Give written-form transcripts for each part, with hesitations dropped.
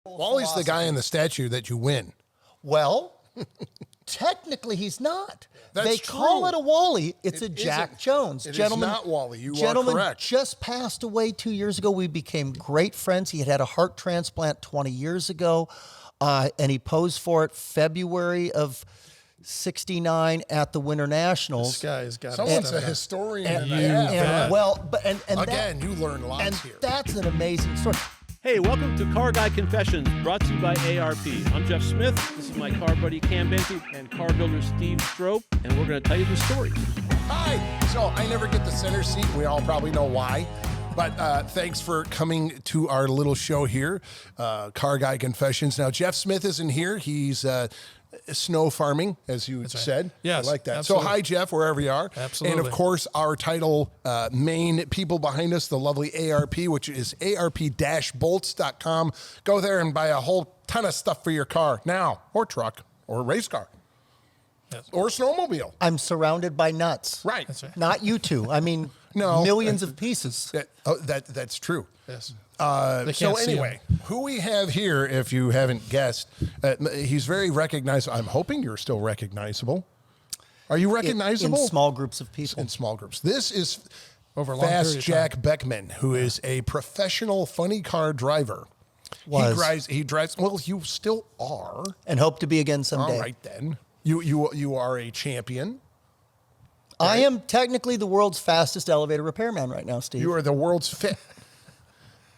Wally's the guy in the statue that you win. Well, technically he's not. That's they true. call it a Wally. It's a Jack isn't. Jones. It Gentleman, is not Wally. You are gentleman correct. just passed away 2 years ago. We became great friends. He had a heart transplant 20 years ago, and he posed for it February of '69 at the Winter Nationals. This guy's got Someone's a historian. Again, you learn lots and here. that's an amazing story. Hey, welcome to Car Guy Confessions, brought to you by ARP. I'm Jeff Smith. This is my car buddy Cam Benty and car builder Steve Strope, and we're going to tell you the stories. Hi. So I never get the center seat. We all probably know why. But thanks for coming to our little show here, Car Guy Confessions. Now, Jeff Smith isn't here. He's snow farming, as you said. Yes, I like that. absolutely. So hi, Jeff, wherever you are. Absolutely. And, of course, our title main people behind us, the lovely ARP, which is arp-bolts.com. Go there and buy a whole ton of stuff for your car now, or truck, or race car, or snowmobile. I'm surrounded by nuts. Right. That's right. Not you two. I mean, No. millions of pieces. That's true. Yes. So They can't see anyway, him. who we have here, if you haven't guessed, he's very recognizable. I'm hoping you're still recognizable. Are you recognizable? In small groups of people. In small groups. This is Over a long Fast period of Jack Beckman, who is a professional funny car driver. Was. He drives. Well, you still are. And hope to be again someday. All right then. You are a champion. I am technically the world's fastest elevator repairman right now, Steve. You are the world's fit.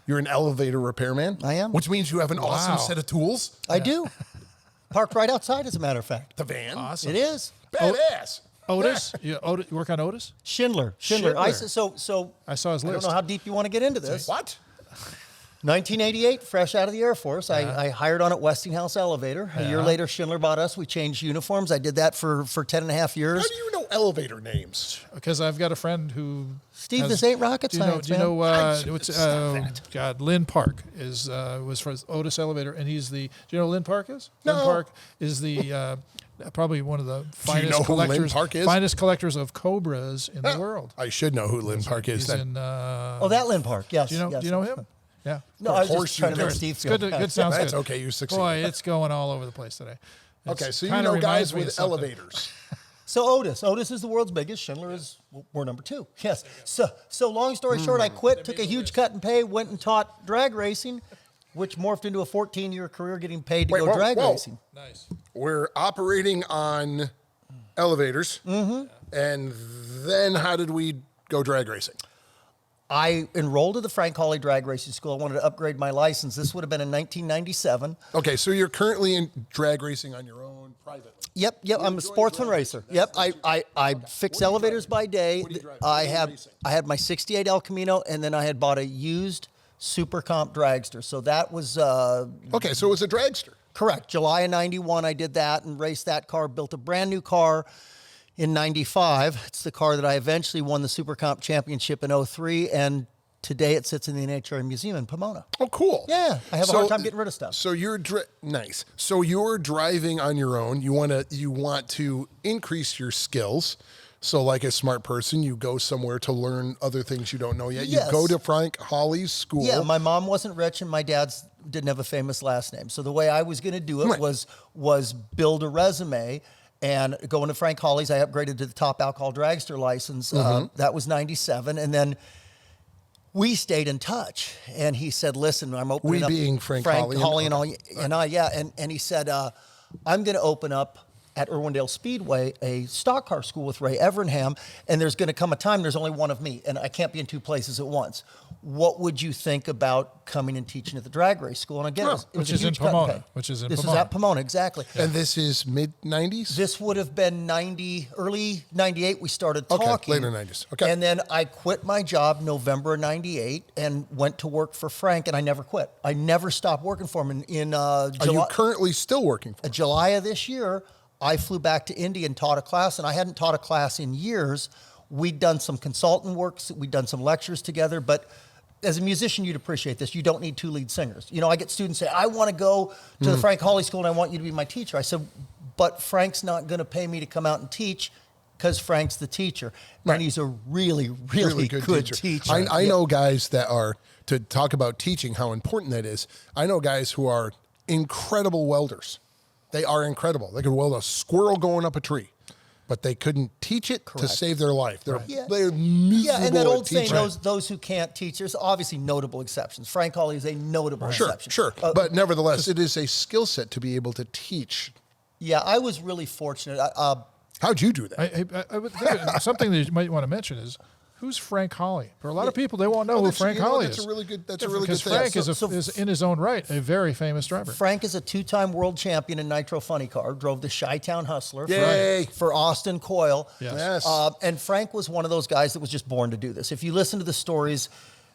You're an elevator repairman. I am. Which means you have an awesome set of tools. I do. Parked right outside, as a matter of fact. The van. Awesome. It is. Badass. Otis? You work on Otis? Schindler. Schindler. I saw his I don't list. know how deep you want to get into this. What? 1988, fresh out of the Air Force, I hired on at Westinghouse Elevator. A year later, Schindler bought us. We changed uniforms. I did that for 10 and a half years. How do you know elevator names? Because I've got a friend who... Steve, this ain't rocket science, Do you know, Stop that. God, Lynn Park was for Otis Elevator, and he's the... Do you know who Lynn Park is? No. Lynn Park is the... probably one of the you finest know who Lynn collectors, Park is? finest collectors of cobras in the world. I should know who Lynn Park is. He's Then. in. Oh, that Lynn Park, yes. Do you know? yes. Do you know him? Yeah. No, I was course just you trying to do. make Steve It's feel good. bad. Good sounds That's good. okay. You succeeded. Boy, it's going all over the place today. Okay, so you kinda know reminds guys me of with something. elevators. So Otis is the world's biggest. Schindler is, we're number two. Yes. So long story short, I quit, took a huge cut in pay, went and taught drag racing, which morphed into a 14-year career getting paid to go drag racing. Nice. We're operating on elevators. Mm-hmm. And then how did we go drag racing? I enrolled at the Frank Hawley Drag Racing School. I wanted to upgrade my license. This would have been in 1997. Okay, so you're currently in drag racing on your own privately. Yep. I'm a sportsman racer. Yep. I fix elevators by day. What do you drive? I What racing? had my 68 El Camino, and then I had bought a used Super Comp dragster. So that was Okay, so it was a dragster. correct. July of 91, I did that and raced that car, built a brand new car in 95. It's the car that I eventually won the Super Comp championship in 03, and today it sits in the NHRA Museum in Pomona. Oh, cool. Yeah, I have a hard time getting rid of stuff. So you're nice. So you're driving on your own. You want to increase your skills. So like a smart person, you go somewhere to learn other things you don't know yet. Yes. You go to Frank Hawley's school. Yeah, my mom wasn't rich and my dad's didn't have a famous last name. So the way I was going to do it Right. was build a resume and go into Frank Hawley's. I upgraded to the top alcohol dragster license. That was 97. And then we stayed in touch. And he said, listen, I'm opening We up. being Frank Hawley and I, yeah. And he said, I'm going to open up at Irwindale Speedway a stock car school with Ray Evernham, and there's going to come a time there's only one of me, and I can't be in two places at once. What would you think about coming and teaching at the drag race school? And again, it was which a is in huge cut in Pomona, pay. which is in This Pomona. is at Pomona, exactly. And this is mid-90s? This would have been early 98 we started talking. Later 90s. Okay. And then I quit my job November of 98 and went to work for Frank, and I never quit. I never stopped working for him. In Are you currently still working for him? July of this year, I flew back to Indy and taught a class, and I hadn't taught a class in years. We'd done some consultant work, we'd done some lectures together, but as a musician, you'd appreciate this. You don't need two lead singers. You know, I get students say, I want to go to the Frank Hawley School and I want you to be my teacher. I said, but Frank's not going to pay me to come out and teach. because Frank's the teacher. Right. And he's a really, really good teacher. I know guys that are, to talk about teaching, how important that is. I know guys who are incredible welders. They are incredible. They could weld a squirrel going up a tree, but they couldn't teach it to save their life. They're miserable. Yeah, and that old at saying, teaching. those who can't teach, there's obviously notable exceptions. Frank Hawley is a notable exception. Sure. But nevertheless, it is a skill set to be able to teach. Yeah, I was really fortunate. How'd you do that? I would think something that you might want to mention is, who's Frank Hawley? For a lot of people, they won't know who Frank Hawley is. That's a really good thing. Because Frank is in his own right a very famous driver. Frank is a 2-time world champion in Nitro Funny Car, drove the Chi-Town Hustler Yay. for Austin Coyle. Yes. And Frank was one of those guys that was just born to do this. If you listen to the stories,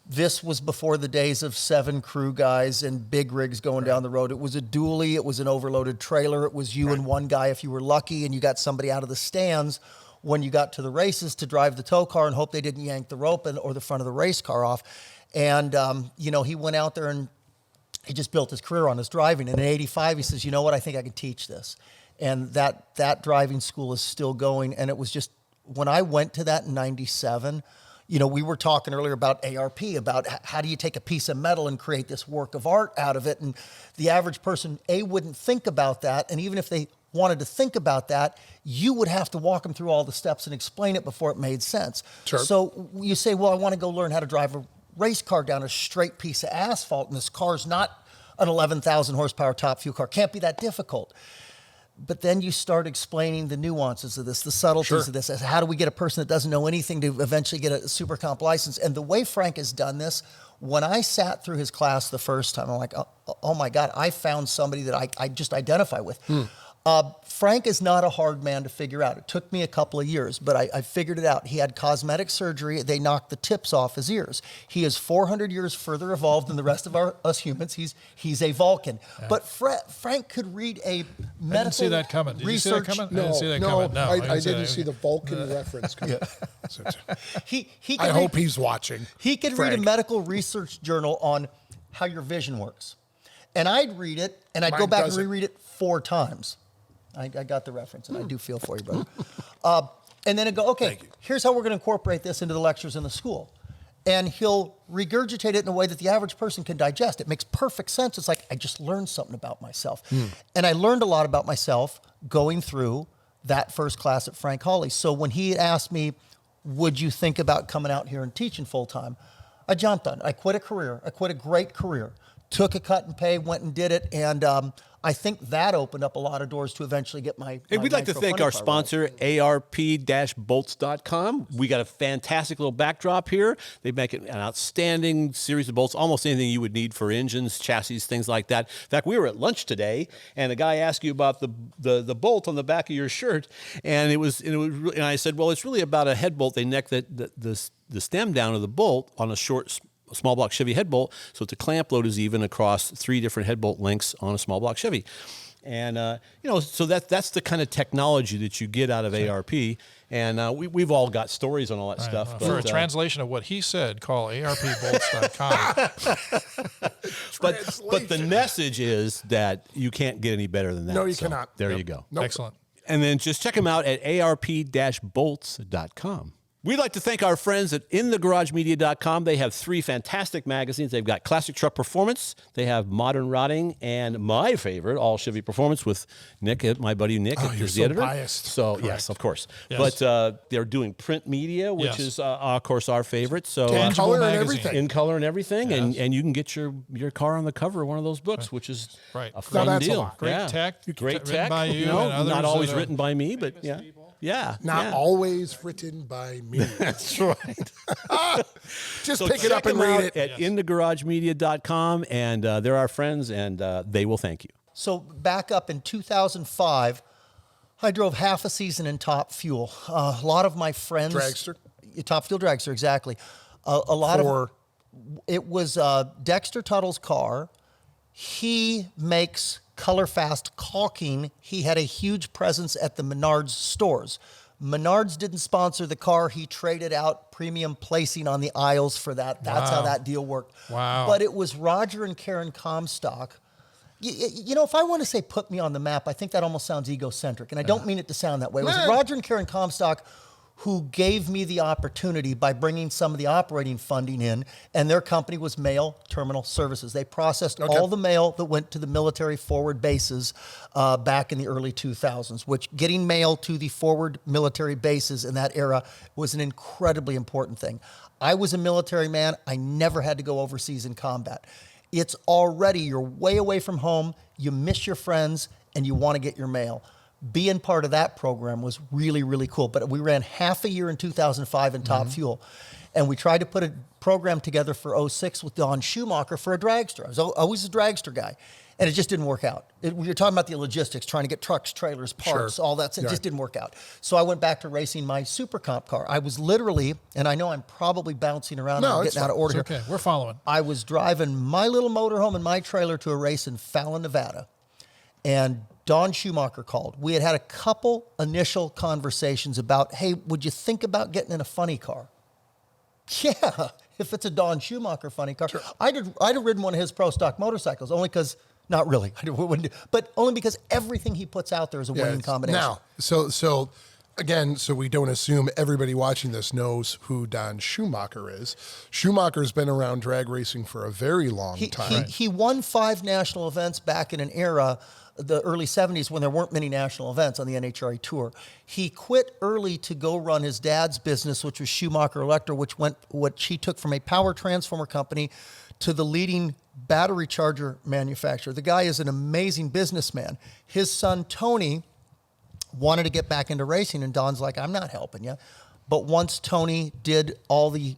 this was before the days of 7 crew guys and big rigs going down the road. It was a dually. It was an overloaded trailer. It was you and one guy if you were lucky, and you got somebody out of the stands when you got to the races to drive the tow car and hope they didn't yank the rope or the front of the race car off. And, he went out there and he just built his career on his driving. And in 85, he says, you know what, I think I can teach this. And that driving school is still going. And it was just, when I went to that in 97, we were talking earlier about ARP, about how do you take a piece of metal and create this work of art out of it. And the average person, wouldn't think about that. And even if they wanted to think about that, you would have to walk them through all the steps and explain it before it made sense. Sure. So you say, well, I want to go learn how to drive a race car down a straight piece of asphalt, and this car's not an 11,000 horsepower top fuel car. Can't be that difficult. But then you start explaining the nuances of this, the subtleties of this. As how do we get a person that doesn't know anything to eventually get a super comp license? And the way Frank has done this, when I sat through his class the first time, I'm like, oh my God, I found somebody that I just identify with. Frank is not a hard man to figure out. It took me a couple of years, but I figured it out. He had cosmetic surgery. They knocked the tips off his ears. He is 400 years further evolved than the rest of us humans. He's a Vulcan. Yeah. But Frank could read a medical I didn't see that coming. Did you see that coming? No, I didn't see that coming. No, I didn't see the Vulcan reference coming. He I hope he's watching. He could read a medical research journal on how your vision works. And I'd read it, and I'd go back and reread it 4 times. I got the reference, and I do feel for you, brother. And then it'd go, okay, here's how we're going to incorporate this into the lectures in the school. And he'll regurgitate it in a way that the average person can digest. It makes perfect sense. It's like, I just learned something about myself. And I learned a lot about myself going through that first class at Frank Hawley. So when he asked me, would you think about coming out here and teaching full-time? I jumped on it. I quit a career. I quit a great career. Took a cut and pay, went and did it, and I think that opened up a lot of doors to eventually get my Hey, we'd like to thank our sponsor, ARP-bolts.com. We got a fantastic little backdrop here. They make an outstanding series of bolts, almost anything you would need for engines, chassis, things like that. In fact, we were at lunch today, and a guy asked you about the bolt on the back of your shirt, and and I said, well, it's really about a head bolt. They neck the stem down of the bolt on a small block Chevy head bolt, so that the clamp load is even across 3 different head bolt lengths on a small block Chevy. And, so that's the kind of technology that you get out of ARP. And we've all got stories on all that stuff. For a translation of what he said, call ARPbolts.com. but the message is that you can't get any better than that. No, you cannot. There you go. Nope. Excellent. And then just check them out at ARP-bolts.com. We'd like to thank our friends at InTheGarageMedia.com. They have 3 fantastic magazines. They've got Classic Truck Performance, they have Modern Rotting, and my favorite, All Chevy Performance with Nick, my buddy Nick, you're is the editor. Biased. So Correct. yes, of course. Yes. But they're doing print media, which is of course our favorite. So Tangible color and magazine. everything. in color and everything, and you can get your car on the cover of one of those books, which is Right. a fun that's a deal. lot. Great tech. Great Written tech. by you and others not always that are written by me, but yeah. people. Yeah. Not always written by me. That's right. Just So pick it check up and them read out it. at InTheGarageMedia.com, and they're our friends, and they will thank you. So back up in 2005, I drove half a season in Top Fuel. A lot of my friends... Dragster? Top Fuel Dragster, exactly. A lot of... It was Dexter Tuttle's car. He makes color-fast caulking. He had a huge presence at the Menards stores. Menards didn't sponsor the car. He traded out premium placing on the aisles for that. That's how that deal worked. Wow. But it was Roger and Karen Comstock You know, if I want to say put me on the map, I think that almost sounds egocentric, and I don't mean it to sound that way. It was Roger and Karen Comstock who gave me the opportunity by bringing some of the operating funding in, and their company was Mail Terminal Services. They processed all the mail that went to the military forward bases back in the early 2000s, which getting mail to the forward military bases in that era was an incredibly important thing. I was a military man. I never had to go overseas in combat. It's already, you're way away from home, you miss your friends, and you want to get your mail. Being part of that program was really, really cool. But we ran half a year in 2005 in Top Fuel. And we tried to put a program together for 06 with Don Schumacher for a dragster. I was always a dragster guy. And it just didn't work out. You're talking about the logistics, trying to get trucks, trailers, parts, all that. It just didn't work out. So I went back to racing my Super Comp car. I was literally, and I know I'm probably bouncing around and getting out of order here. Okay, we're following. I was driving my little motorhome and my trailer to a race in Fallon, Nevada. And Don Schumacher called. We had a couple initial conversations about, hey, would you think about getting in a funny car? Yeah, if it's a Don Schumacher funny car. Sure. I'd have ridden one of his pro stock motorcycles, only because, not really, but only because everything he puts out there is a winning combination. Now, so again, so we don't assume everybody watching this knows who Don Schumacher is. Schumacher's been around drag racing for a very long time. He won 5 national events back in an era, the early 70s, when there weren't many national events on the NHRA tour. He quit early to go run his dad's business, which was Schumacher Electric, which he took from a power transformer company to the leading battery charger manufacturer. The guy is an amazing businessman. His son, Tony, wanted to get back into racing, and Don's like, I'm not helping you. But once Tony did all the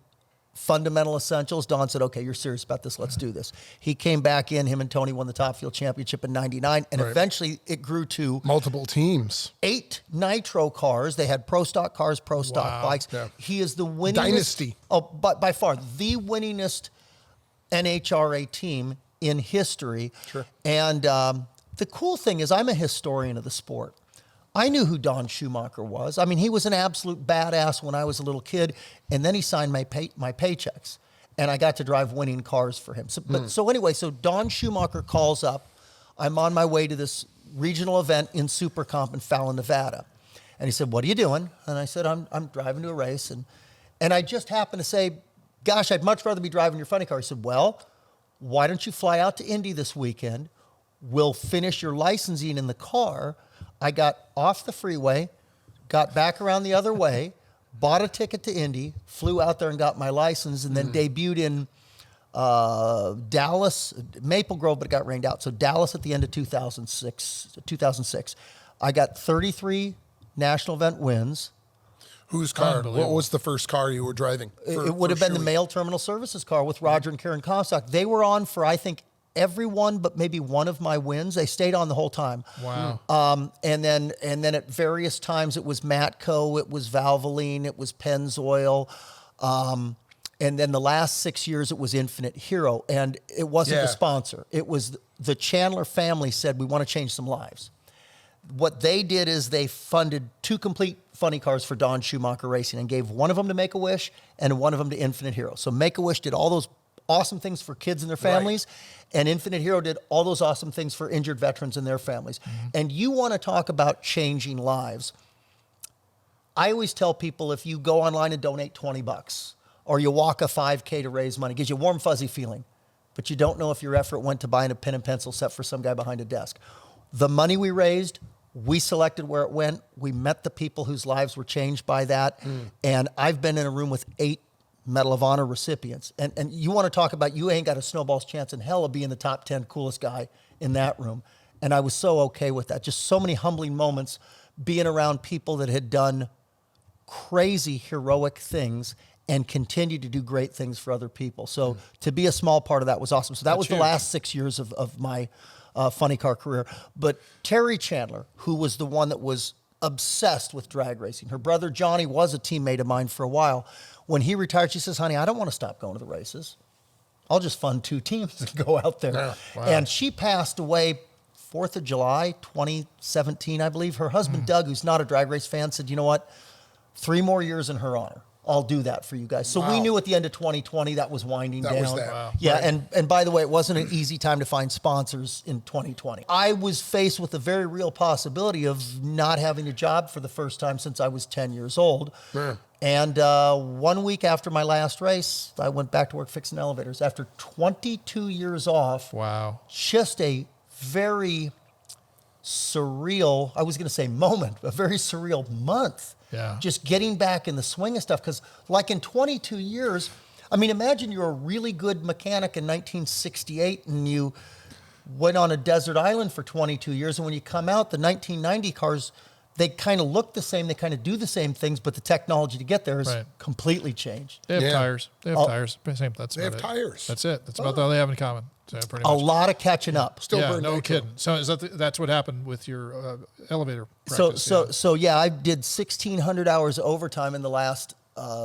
fundamental essentials, Don said, okay, you're serious about this, let's do this. He came back in, him and Tony won the Top Fuel Championship in 99, and eventually it grew to multiple teams. 8 nitro cars. They had pro stock cars, pro stock bikes. Yeah. He is the winningest. Dynasty. Oh, by far, the winningest NHRA team in history. Sure. And the cool thing is, I'm a historian of the sport. I knew who Don Schumacher was. I mean, he was an absolute badass when I was a little kid, and then he signed my paychecks, and I got to drive winning cars for him. So anyway, Don Schumacher calls up. I'm on my way to this regional event in Super Comp in Fallon, Nevada. And he said, what are you doing? And I said, I'm driving to a race. And I just happened to say, gosh, I'd much rather be driving your funny car. He said, well, why don't you fly out to Indy this weekend? We'll finish your licensing in the car. I got off the freeway, got back around the other way, bought a ticket to Indy, flew out there and got my license, and then debuted in Dallas, Maple Grove, but it got rained out. So Dallas at the end of 2006. I got 33 national event wins. Whose car? What was the first car you were driving? It would have been the Mail Terminal Services car with Roger and Karen Comstock. They were on for, I think, everyone but maybe one of my wins. They stayed on the whole time. Wow. And then at various times it was Matco, it was Valvoline, it was Pennzoil. And then the last 6 years it was Infinite Hero. And it wasn't the sponsor. It was the Chandler family said, we want to change some lives. What they did is they funded 2 complete funny cars for Don Schumacher Racing and gave one of them to Make-A-Wish and one of them to Infinite Hero. So Make-A-Wish did all those awesome things for kids and their families, and Infinite Hero did all those awesome things for injured veterans and their families. And you want to talk about changing lives. I always tell people, if you go online and donate $20 or you walk a 5K to raise money, it gives you a warm, fuzzy feeling, but you don't know if your effort went to buying a pen and pencil set for some guy behind a desk. The money we raised, we selected where it went. We met the people whose lives were changed by that. And I've been in a room with 8 Medal of Honor recipients. And you want to talk about, you ain't got a snowball's chance in hell of being the top 10 coolest guy in that room. And I was so okay with that. Just so many humbling moments being around people that had done crazy heroic things and continued to do great things for other people. So to be a small part of that was awesome. So that was the last 6 years of my funny car career. But Terry Chandler, who was the one that was obsessed with drag racing, her brother Johnny was a teammate of mine for a while. When he retired, she says, honey, I don't want to stop going to the races. I'll just fund 2 teams and go out there. Yeah, wow. And she passed away 4th of July, 2017, I believe. Her husband, Doug, who's not a drag race fan, said, you know what? 3 more years in her honor. I'll do that for you guys. So we knew at the end of 2020 that was winding That down. was that. Wow. Yeah, and by the way, it wasn't an easy time to find sponsors in 2020. I was faced with the very real possibility of not having a job for the first time since I was 10 years old. Yeah. And 1 week after my last race, I went back to work fixing elevators. After 22 years off, Wow. just a very surreal, I was going to say moment, a very surreal month. Yeah. Just getting back in the swing of stuff. Because like in 22 years, I mean, imagine you're a really good mechanic in 1968 and you went on a desert island for 22 years. And when you come out, the 1990 cars, they kind of look the same. They kind of do the same things, but the technology to get there is Right. completely changed. They have Yeah. tires. They have tires. Same. That's They have about it. tires. That's it. That's about all they have in common. So pretty A much. lot of catching up. Still Yeah, burn no nitro. kidding. So is that's what happened with your elevator practice? So yeah, I did 1,600 hours overtime in the last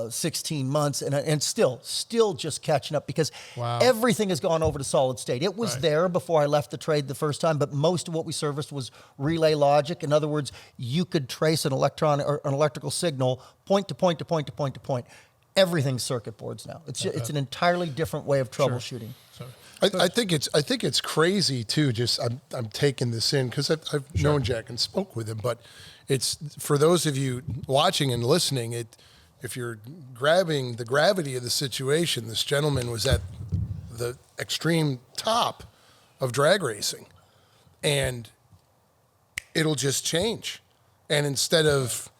16 months, and still just catching up because Wow. everything has gone over to solid state. It was Right. there before I left the trade the first time, but most of what we serviced was relay logic. In other words, you could trace an electronic or an electrical signal point to point to point to point to point. Everything's circuit boards now. It's an entirely different way of troubleshooting. So, I think it's crazy too. Just I'm taking this in because I've known Jack and spoke with him, but it's for those of you watching and listening. If you're grabbing the gravity of the situation, this gentleman was at the extreme top of drag racing, and it'll just change. And instead of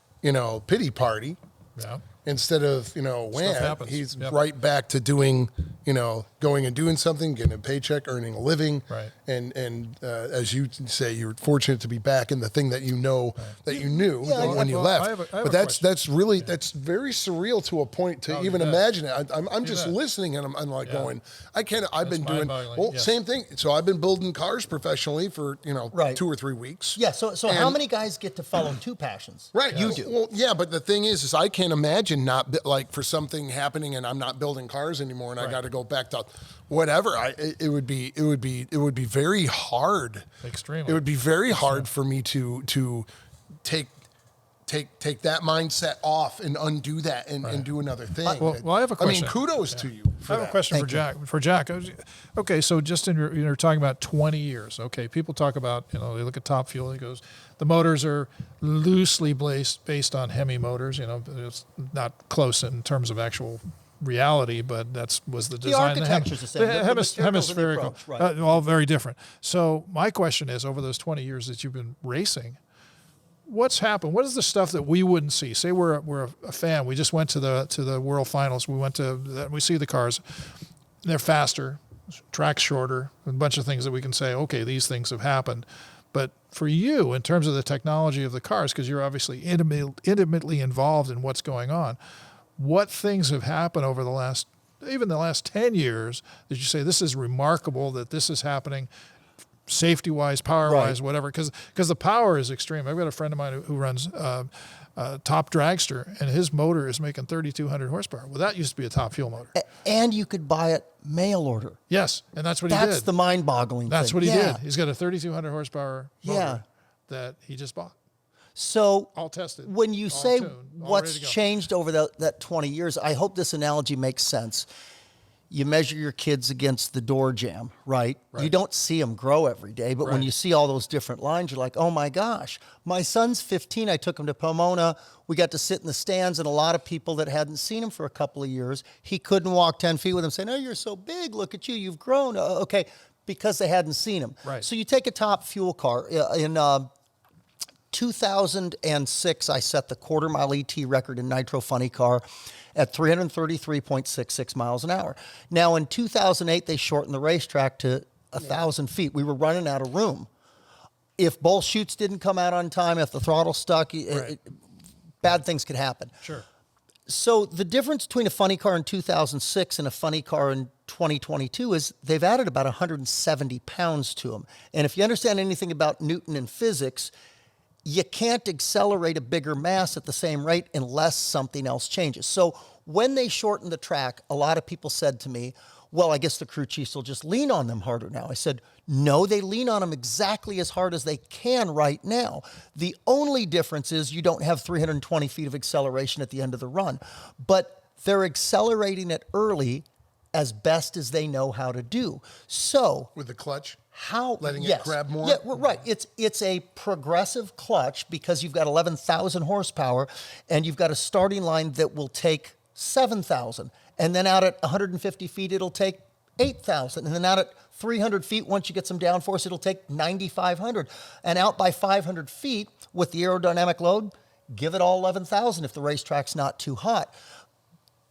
pity party, yeah. instead of wham, happens. he's Yep. right back to doing going and doing something, getting a paycheck, earning a living. Right. And as you say, you're fortunate to be back in the thing that you know that you knew when you well, left. I have a But that's question. that's very surreal to a point to Oh, even you bet. imagine it. I'm just bet. listening and I'm like going, I can't. I've That's been doing mind-boggling, yes. same thing. So I've been building cars professionally for Right. 2 or 3 weeks. Yeah. So how And- many guys get to follow two passions? Right, You do. Well, yeah, but the thing is I can't imagine like for something happening and I'm not building cars anymore and I got to go back to whatever. It would be very hard. Extremely. It would be very hard for me to take that mindset off and undo that and do another thing. Well, I have a question. I mean, kudos to you. I have a question for Jack. Okay, so just in you're talking about 20 years. Okay, people talk about they look at Top Fuel. He goes, the motors are loosely based on Hemi motors. It's not close in terms of actual reality, but was the design. architecture's the same. The materials and the hemispherical, approach, right. all very different. So my question is, over those 20 years that you've been racing, what's happened? What is the stuff that we wouldn't see? Say we're a fan. We just went to the World Finals. We see the cars. They're faster, track's shorter, a bunch of things that we can say, okay, these things have happened. But for you, in terms of the technology of the cars, because you're obviously intimately involved in what's going on, what things have happened over the last 10 years that you say this is remarkable that this is happening? Safety-wise, power-wise, Right. whatever, because the power is extreme. I've got a friend of mine who runs Top Dragster, and his motor is making 3,200 horsepower. Well, that used to be a Top Fuel motor. And you could buy it mail order. Yes, and that's what he did. That's the mind-boggling That's thing. what he Yeah. did. He's got a 3,200 horsepower motor Yeah. that he just bought. So All tested, when you all say tuned, all what's ready to go. changed over that 20 years, I hope this analogy makes sense. You measure your kids against the door jamb, right? You don't see them grow every day, but when Right. you see all those different lines, you're like, oh my gosh. My son's 15. I took him to Pomona. We got to sit in the stands, and a lot of people that hadn't seen him for a couple of years, he couldn't walk 10 feet with him saying, oh, you're so big. Look at you. You've grown. Okay, because they hadn't seen him. Right. So you take a Top Fuel car. In 2006, I set the quarter-mile ET record in Nitro Funny Car at 333.66 miles an hour. Now, in 2008, they shortened the racetrack to 1,000 feet. We were running out of room. If both chutes didn't come out on time, if the throttle stuck, bad things could happen. Sure. So the difference between a funny car in 2006 and a funny car in 2022 is they've added about 170 pounds to them. And if you understand anything about Newton and physics, you can't accelerate a bigger mass at the same rate unless something else changes. So when they shortened the track, a lot of people said to me, well, I guess the crew chiefs will just lean on them harder now. I said, No, they lean on them exactly as hard as they can right now. The only difference is you don't have 320 feet of acceleration at the end of the run. But they're accelerating it early as best as they know how to do. So With the clutch? how Letting it yes. grab more? Yeah, right. It's a progressive clutch because you've got 11,000 horsepower and you've got a starting line that will take 7,000. And then out at 150 feet, it'll take 8,000. And then out at 300 feet, once you get some downforce, it'll take 9,500. And out by 500 feet with the aerodynamic load, give it all 11,000 if the racetrack's not too hot.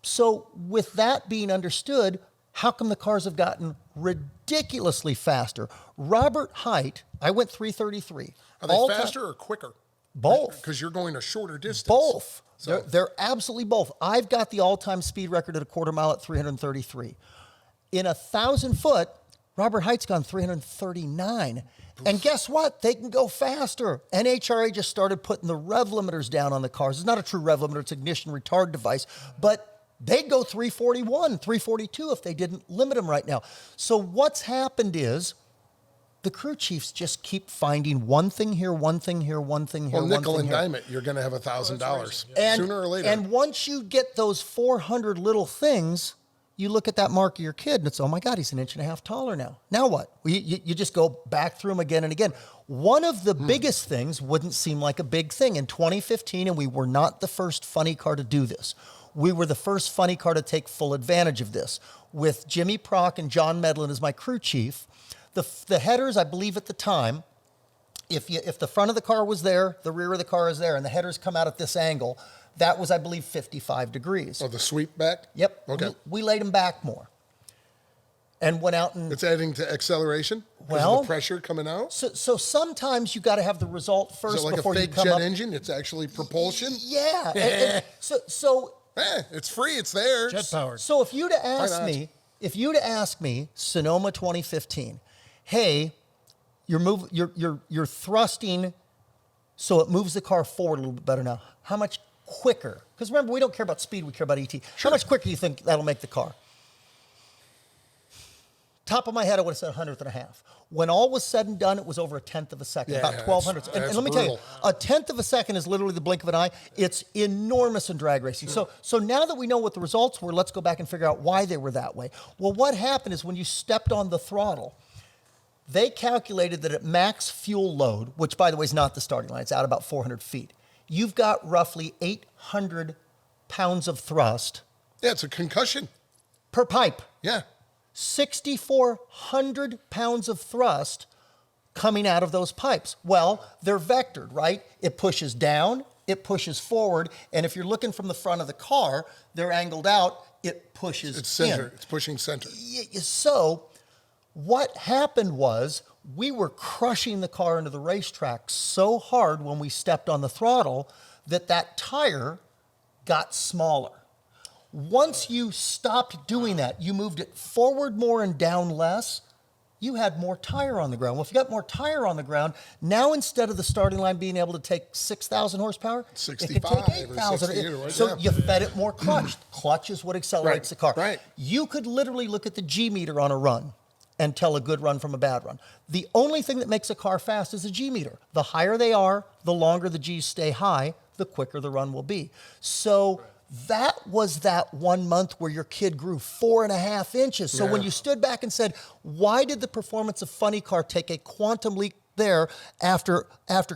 So with that being understood, how come the cars have gotten ridiculously faster? Robert Height, I went 333. Are they All faster or quicker? Both. Because you're going a shorter distance. Both. So- They're absolutely both. I've got the all-time speed record at a quarter mile at 333. In 1,000 foot, Robert Height's gone 339. And guess what? They can go faster. NHRA just started putting the rev limiters down on the cars. It's not a true rev limiter, it's an ignition retard device. But they'd go 341, 342 if they didn't limit them right now. So what's happened is the crew chiefs just keep finding one thing here, one thing here, one thing here, Well, one nickel thing and here. dime it, you're going to have $1,000 And, sooner or later. And once you get those 400 little things, you look at that mark of your kid and it's, oh my God, he's 1.5 inches taller now. Now what? You just go back through them again and again. One of the biggest things wouldn't seem like a big thing in 2015, and we were not the first funny car to do this. We were the first funny car to take full advantage of this. With Jimmy Prock and John Medlin as my crew chief, the headers, I believe at the time, if the front of the car was there, the rear of the car is there, and the headers come out at this angle, that was, I believe, 55 degrees. Oh, the sweep back? Yep. Okay. We laid them back more. And went out and... It's adding to acceleration? Because Well, of the pressure coming out? So sometimes you got to have the result Is first it like a before you fake come jet up. engine? It's actually propulsion? Yeah. So It's free. It's there. Jet powered. So if you'd have not? asked me, Sonoma 2015, hey, you're thrusting so it moves the car forward a little bit better now. How much quicker? Because remember, we don't care about speed, we care about ET. How much quicker do you think that'll make the car? Top of my head, I would have said 100th and a half. When all was said and done, it was over 1/10 of a second, Yeah, about 1200. And that's let me tell you, brutal. 1/10 of a second is literally the blink of an eye. It's enormous in drag racing. So now that we know what the results were, let's go back and figure out why they were that way. Well, what happened is when you stepped on the throttle, they calculated that at max fuel load, which by the way is not the starting line, it's out about 400 feet, you've got roughly 800 pounds of thrust Yeah, it's a concussion. per pipe. Yeah. 6,400 pounds of thrust coming out of those pipes. Well, they're vectored, right? It pushes down, it pushes forward, and if you're looking from the front of the car, they're angled out, it pushes It's center. in. It's pushing center. So what happened was we were crushing the car into the racetrack so hard when we stepped on the throttle that tire got smaller. Once you stopped doing that, you moved it forward more and down less, you had more tire on the ground. Well, if you got more tire on the ground, now instead of the starting line being able to take 6,000 horsepower, it 65 could take or 8,000. 60 or So whatever. you fed it more clutch. Clutch is what accelerates the car. Right. You could literally look at the G meter on a run and tell a good run from a bad run. The only thing that makes a car fast is a G meter. The higher they are, the longer the G's stay high, the quicker the run will be. So that was that 1 month where your kid grew 4.5 inches. So when you stood back and said, why did the performance of Funny Car take a quantum leap there after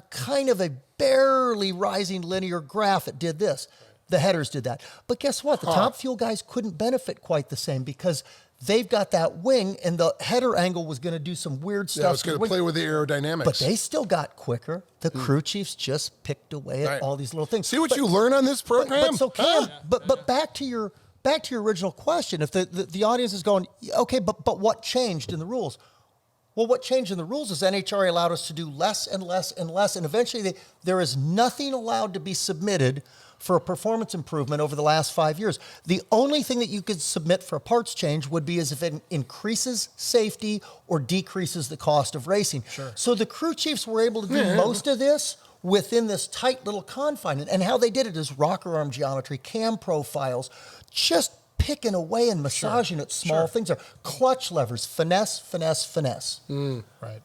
kind of a barely rising linear graph? It did this. The headers did that. But guess what? The top fuel guys couldn't benefit quite the same because they've got that wing and the header angle was going to do some weird stuff. Yeah, it's going to play with the aerodynamics. But they still got quicker. The crew chiefs just picked away at Right. all these little things. See what you learn on this program? But so Cam, but back to your original question. If the audience is going, okay, but what changed in the rules? Well, what changed in the rules is NHRA allowed us to do less and less and less, and eventually there is nothing allowed to be submitted for a performance improvement over the last 5 years. The only thing that you could submit for a parts change would be as if it increases safety or decreases the cost of racing. Sure. So the crew chiefs were able to do most of this within this tight little confine. And how they did it is rocker arm geometry, cam profiles, just picking away and massaging at small things. Or clutch levers, finesse, finesse, finesse. Right.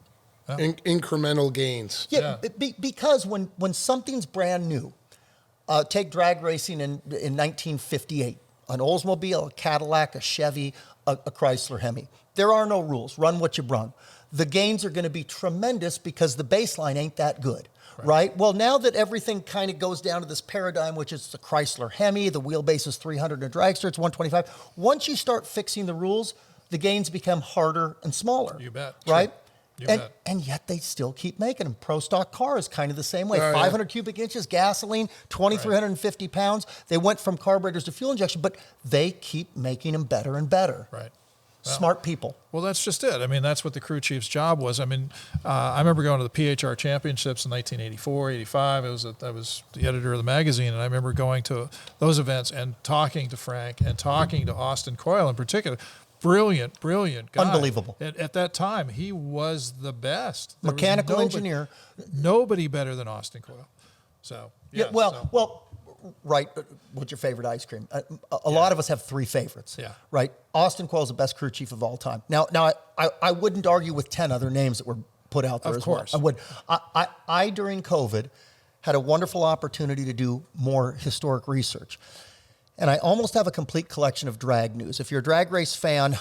Incremental gains. Yeah, because when something's brand new, take drag racing in 1958, an Oldsmobile, a Cadillac, a Chevy, a Chrysler Hemi. There are no rules. Run what you brung. The gains are going to be tremendous because the baseline ain't that good. Right? Well, now that everything kind of goes down to this paradigm, which is the Chrysler Hemi, the wheelbase is 300 in a dragster, it's 125. Once you start fixing the rules, the gains become harder and smaller. You bet. Right? You bet. And yet they still keep making them. Pro stock car is kind of the same way. 500 cubic inches, gasoline, 2,350 pounds. They went from carburetors to fuel injection, but they keep making them better and better. Right. Smart people. Well, that's just it. I mean, that's what the crew chief's job was. I mean, I remember going to the PHR championships in 1984, 85. I was the editor of the magazine, and I remember going to those events and talking to Frank and talking to Austin Coyle in particular. Brilliant guy. Unbelievable. At that time, he was the best. There was Mechanical engineer. Nobody better than Austin Coyle. So, Well, right. What's your favorite ice cream? A lot of us have three favorites. Yeah. Right. Austin Coyle is the best crew chief of all time. Now, I wouldn't argue with 10 other names that were put out there Of as course. well. I would. I during COVID had a wonderful opportunity to do more historic research. And I almost have a complete collection of drag news. If you're a drag race fan,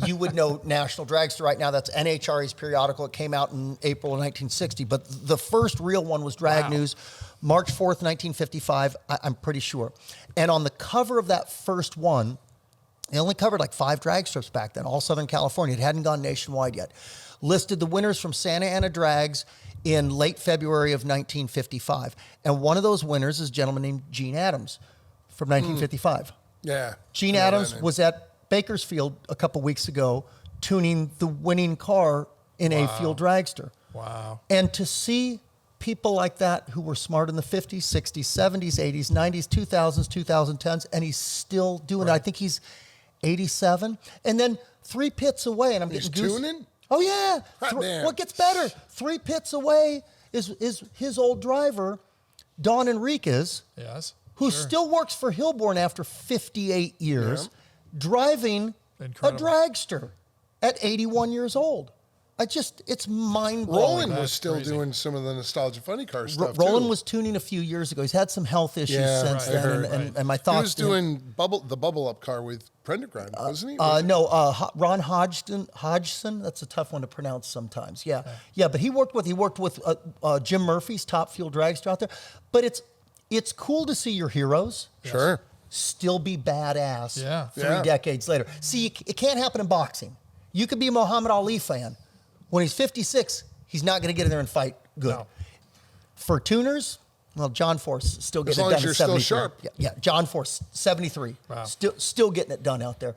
you would know National Dragster right now. That's NHRA's periodical. It came out in April of 1960. But the first real one was Drag News, March 4th, 1955, I'm pretty sure. And on the cover of that first one, they only covered like 5 drag strips back then, all Southern California. It hadn't gone nationwide yet. Listed the winners from Santa Ana Drags in late February of 1955. And one of those winners is a gentleman named Gene Adams from 1955. Yeah. Gene Adams was at Bakersfield a couple weeks ago tuning the winning car in a field dragster. wow. And to see people like that who were smart in the 50s, 60s, 70s, 80s, 90s, 2000s, 2010s, and he's still doing it. I think he's 87. And then 3 pits away, and I'm He's getting tuning? Oh, yeah. Hot damn. What gets better? 3 pits away is his old driver, Don Enriquez, Yes. who Sure. still works for Hilborn after 58 years, driving Incredible. a dragster at 81 years old. It's mind-blowing. Roland was That's still crazy. doing some of the nostalgia funny car stuff. Roland too. was tuning a few years ago. He's had some health issues Yeah, since I then, heard. and my He thoughts. was doing the bubble up car with Prendergast, wasn't he? Ron Hodgson. That's a tough one to pronounce sometimes. Yeah. But he worked with Jim Murphy's top fuel dragster out there. But it's cool to see your heroes Sure. still be badass. Yeah. 3 decades later. See, it can't happen in boxing. You could be a Muhammad Ali fan. When he's 56, he's not going to get in there and fight good. No. For tuners, well, John Force still getting long it as done you're at still 73. sharp. Yeah, John Force, 73. Wow. Still getting it done out there.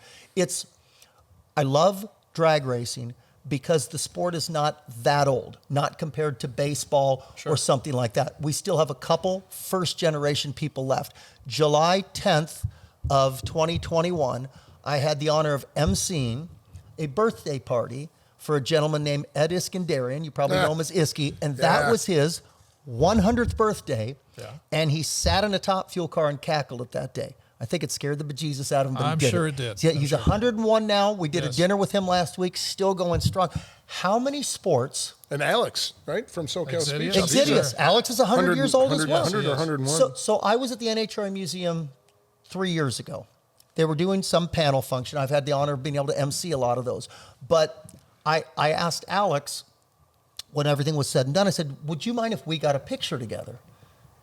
I love drag racing because the sport is not that old, not compared to baseball or something like that. We still have a couple first-generation people left. July 10th of 2021, I had the honor of emceeing a birthday party for a gentleman named Ed Iskandarian. You probably know him as Iski. And that was his 100th birthday. Yeah. And he sat in a top fuel car and cackled it that day. I think it scared the bejesus out of him, but I'm he did sure it did. Yeah, I'm he's sure. 101 now. We did a Yes. dinner with him last week, still going strong. How many sports? And Alex, right, from SoCal Speed. Exhidious. Yeah, Exhidious. Alex is 100 years old as well. 100 or 101. So I was at the NHRA Museum 3 years ago. They were doing some panel function. I've had the honor of being able to MC a lot of those. But I asked Alex, when everything was said and done, I said, would you mind if we got a picture together?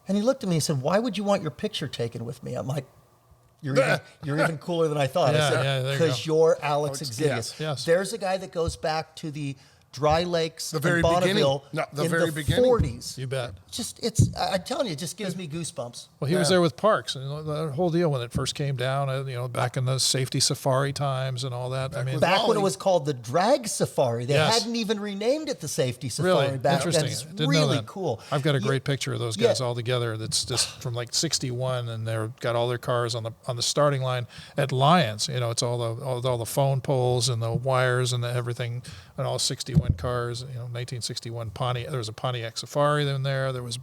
And he looked at me and said, why would you want your picture taken with me? I'm like, you're even cooler than I thought. Yeah, I said, yeah, there you because go. you're Alex Exilius. yes. There's a guy that goes back to the Dry Lakes The very in Bonneville beginning. No, the in very the beginning. 40s. You bet. I'm telling you, it just gives me goosebumps. Well, he was there with Parks and the whole deal when it first came down, back in the safety safari times and all that. with Back when Wally. it was called the Drag Safari. They Yes. hadn't even renamed it the Safety Safari Really back interesting. then. It's Didn't know really that. cool. I've got a great picture of those guys Yeah. all together. That's just from like '61, and they've got all their cars on the starting line at Lions. It's all the phone poles and the wires and everything, and all 61 cars. 1961 Pontiac. There was a Pontiac Safari in there. There was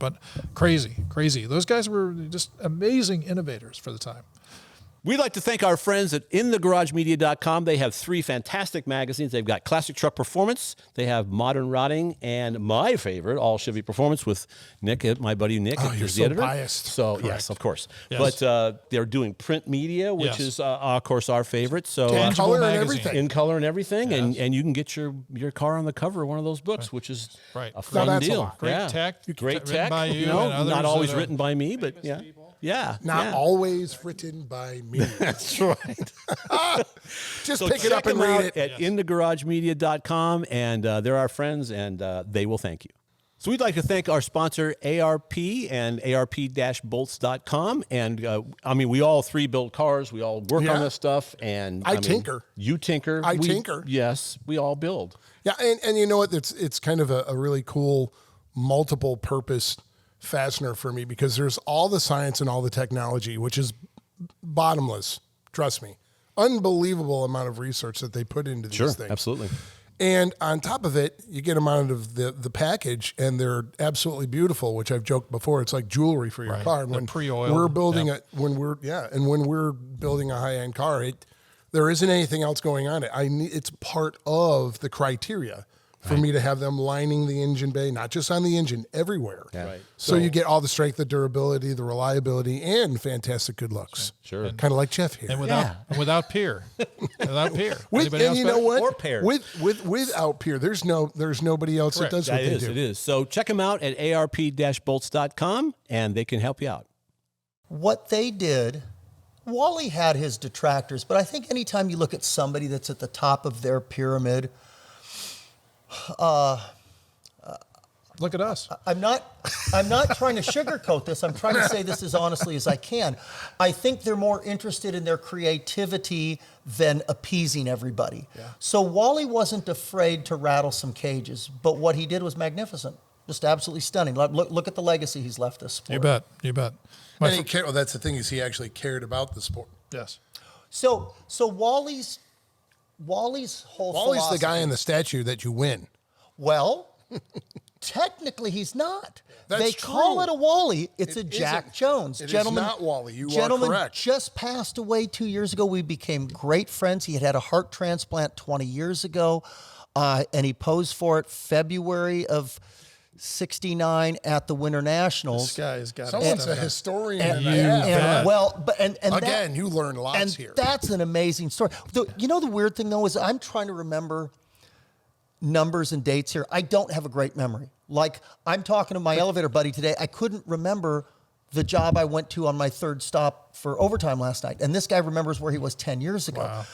crazy. Those guys were just amazing innovators for the time. We'd like to thank our friends at inthegaragemedia.com. They have 3 fantastic magazines. They've got Classic Truck Performance, they have Modern Rotting, and my favorite, All Chevy Performance with Nick, my buddy Nick, Oh, is you're the so editor. biased. So, Correct. yes, of course. Yes. But they're doing print media, which Yes. is, of course, our favorite. So, Tangible color and magazine. everything. in color and everything, and you can get your car on the cover of one of those books, which is Right. a fun that's a deal. lot. Great Yeah. tech, Great written tech. by you know, and others not always that are written by me, but yeah. Yeah. Not yeah. always written by me. That's right. Just So pick it check up and them read out it. at inthegaragemedia.com, and they're our friends, and they will thank you. So we'd like to thank our sponsor, ARP, and ARP-bolts.com. And, I mean, we all 3 build cars. We all work Yeah. on this stuff. And I mean, tinker. You tinker. I tinker. Yes, we all build. Yeah, and you know what? It's kind of a really cool multiple purpose fastener for me because there's all the science and all the technology, which is bottomless. Trust me. Unbelievable amount of research that they put into these things. Absolutely. And on top of it, you get them out of the package, and they're absolutely beautiful. Which I've joked before, it's like jewelry for your Right. car. And They're when pre-oiled. we're building Yeah. when we're building a high end car, there isn't anything else going on it. It's part of the criteria for me to have them lining the engine bay, not just on the engine, everywhere. Yeah. Right. So you get all the strength, the durability, the reliability, and fantastic good looks. Sure. Kind of like Jeff here. and without peer. Without peer. Anybody and else you know better? what? Or pairs. Without peer, there's nobody else Correct. that does what It they is. do. It is. So check them out at arp-bolts.com, and they can help you out. What they did, Wally had his detractors, but I think anytime you look at somebody that's at the top of their pyramid, Look at us. I'm not trying to sugarcoat this. I'm trying to say this as honestly as I can. I think they're more interested in their creativity than appeasing everybody. Yeah. So Wally wasn't afraid to rattle some cages, but what he did was magnificent. Just absolutely stunning. Look at the legacy he's left this sport. You bet. My And well, that's the thing is he actually cared about the sport. yes. So Wally's whole Wally's philosophy, the guy in the statue that you win. Well, technically he's not. That's they call true. it a Wally. It's It a Jack isn't. Jones. It is Gentleman, not Wally. You are gentleman correct. just passed away 2 years ago. We became great friends. He had a heart transplant 20 years ago, and he posed for it February of '69 at the Winter Nationals. This guy has got Someone's a it. historian. And, and a half. and well, but and Again, you learn lots and here. that's an amazing story. You know the weird thing though is I'm trying to remember numbers and dates here. I don't have a great memory. Like I'm talking to my elevator buddy today. I couldn't remember the job I went to on my 3rd stop for overtime last night, and this guy remembers where he was 10 years ago. Wow.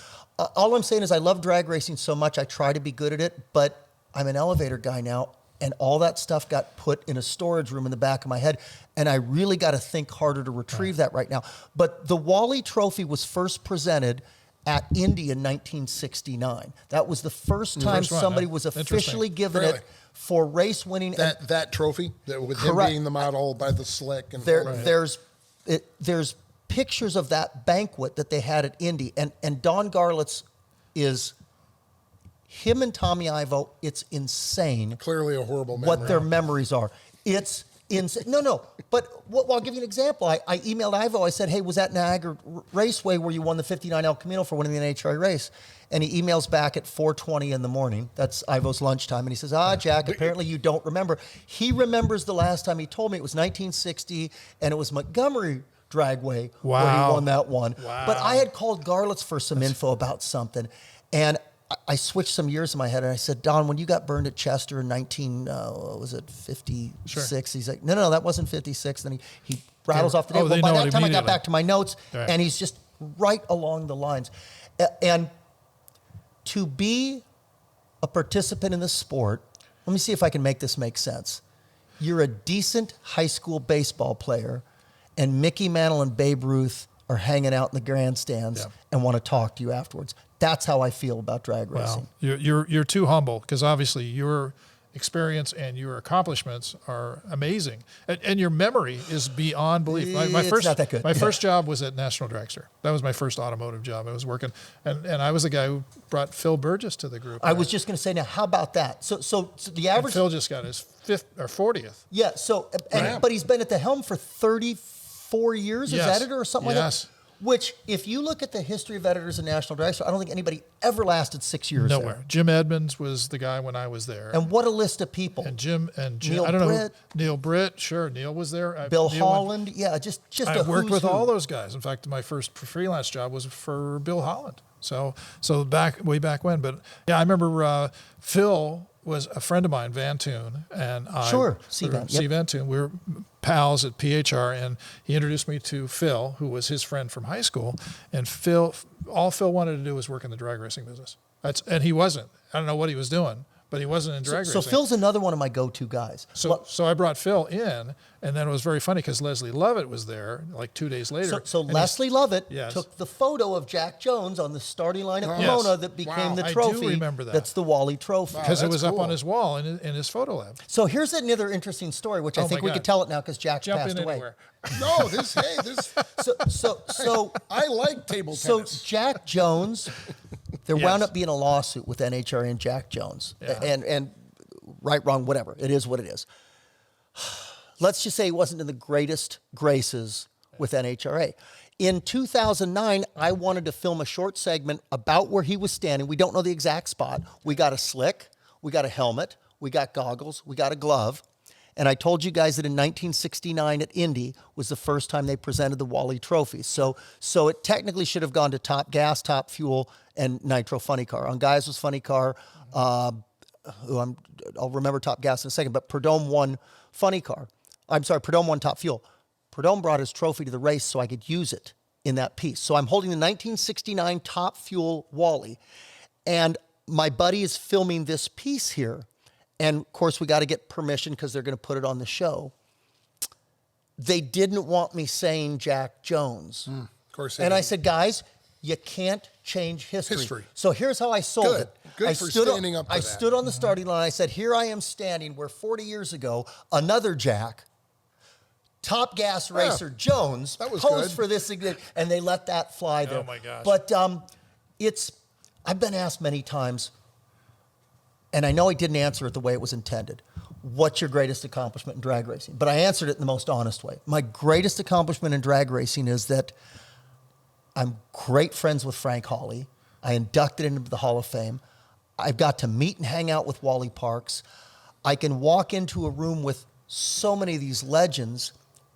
All I'm saying is I love drag racing so much. I try to be good at it, but I'm an elevator guy now. And all that stuff got put in a storage room in the back of my head. And I really got to think harder to retrieve that right now. But the Wally Trophy was first presented at Indy in 1969. That was the first time First one, somebody huh? was Interesting. officially given Really? it for race winning. that trophy that with him Correct. being the model by the slick and There's pictures of that banquet that they had at Indy. And Don Garlitz is... Him and Tommy Ivo, it's insane clearly a horrible memory. what their memories are. It's insane. No. But I'll give you an example. I emailed Ivo. I said, hey, was that Niagara Raceway where you won the 59 El Camino for winning the NHRA race? And he emails back at 4:20 in the morning. That's Ivo's lunchtime. And he says, Jack, apparently you don't remember. He remembers the last time he told me it was 1960, and it was Montgomery Dragway where he Wow. won that one. Wow. But I had called Garlitz for some info about something. And I switched some years in my head, and I said, Don, when you got burned at Chester in 56? Sure. He's like, no, that wasn't 56. Then he rattles off the date. Oh, they Well, by know that it time, I got immediately. back to my notes, Right. and he's just right along the lines. And to be a participant in this sport, let me see if I can make this make sense. You're a decent high school baseball player, and Mickey Mantle and Babe Ruth are hanging out in the grandstands and want to talk to you afterwards. That's how I feel about drag racing. Well, you're too humble because obviously your experience and your accomplishments are amazing, and your memory is beyond belief. My It's first not that good. My first job was at National Dragster. That was my first automotive job. I was working, and I was the guy who brought Phil Burgess to the group. I was just going to say, now, how about that? So the And average, Phil just got his 5th or 40th. yeah. So, but he's been at the helm for 34 years. Is Yes. that it or something Yes. like that? Which, if you look at the history of editors in National Drag Show, I don't think anybody ever lasted 6 years Nowhere. there. Jim Edmonds was the guy when I was there. And what a list of people. And Jim, Neil I don't know. Britt. Neil Britt, sure. Neil was there. Bill Neil Holland. Yeah, just I a worked who's with who. all those guys. In fact, my first freelance job was for Bill Holland. So way back when. But yeah, I remember Phil was a friend of mine, Van Toon, and Sure, C-Van, yep. Van Toon. We were pals at PHR, and he introduced me to Phil, who was his friend from high school. And all Phil wanted to do was work in the drag racing business. And he wasn't. I don't know what he was doing, but he wasn't in drag racing. So Phil's another one of my go-to guys. So I brought Phil in, and then it was very funny because Leslie Lovett was there like 2 days later. So Leslie Lovett Yes. took the photo of Jack Jones on the starting line at Yes. Pomona that became the I do trophy. remember that. That's the Wally trophy. because it that's was up cool. on his wall in his photo lab. So here's another interesting story, which I Oh think my we God. could tell it now because Jack's Jump passed in away. anywhere. No, this. So I like table So tennis. Jack Jones, there Yes. wound up being a lawsuit with NHRA and Jack Jones, Yeah. and right, wrong, whatever. It is what it is. Let's just say he wasn't in the greatest graces with NHRA. In 2009, I wanted to film a short segment about where he was standing. We don't know the exact spot. We got a slick, we got a helmet, we got goggles, we got a glove. And I told you guys that in 1969 at Indy was the first time they presented the Wally Trophy. So it technically should have gone to Top Gas, Top Fuel, and Nitro Funny Car. On Guys was Funny Car. I'll remember Top Gas in a second, but Perdome won Funny Car. I'm sorry, Perdome won Top Fuel. Perdome brought his trophy to the race so I could use it in that piece. So I'm holding the 1969 Top Fuel Wally, and my buddy is filming this piece here. And of course, we got to get permission because they're going to put it on the show. They didn't want me saying Jack Jones. Of course. And I said, guys, you can't change history. History. So here's how I sold Good. it. Good I for stood standing up to I that. stood on the starting line. I said, here I am standing where 40 years ago, another Jack, Top Gas racer Jones, that was posed good. for this, and they let that fly there. Oh, my gosh. But I've been asked many times, and I know I didn't answer it the way it was intended. What's your greatest accomplishment in drag racing? But I answered it in the most honest way. My greatest accomplishment in drag racing is that I'm great friends with Frank Hawley. I inducted him into the Hall of Fame. I've got to meet and hang out with Wally Parks. I can walk into a room with so many of these legends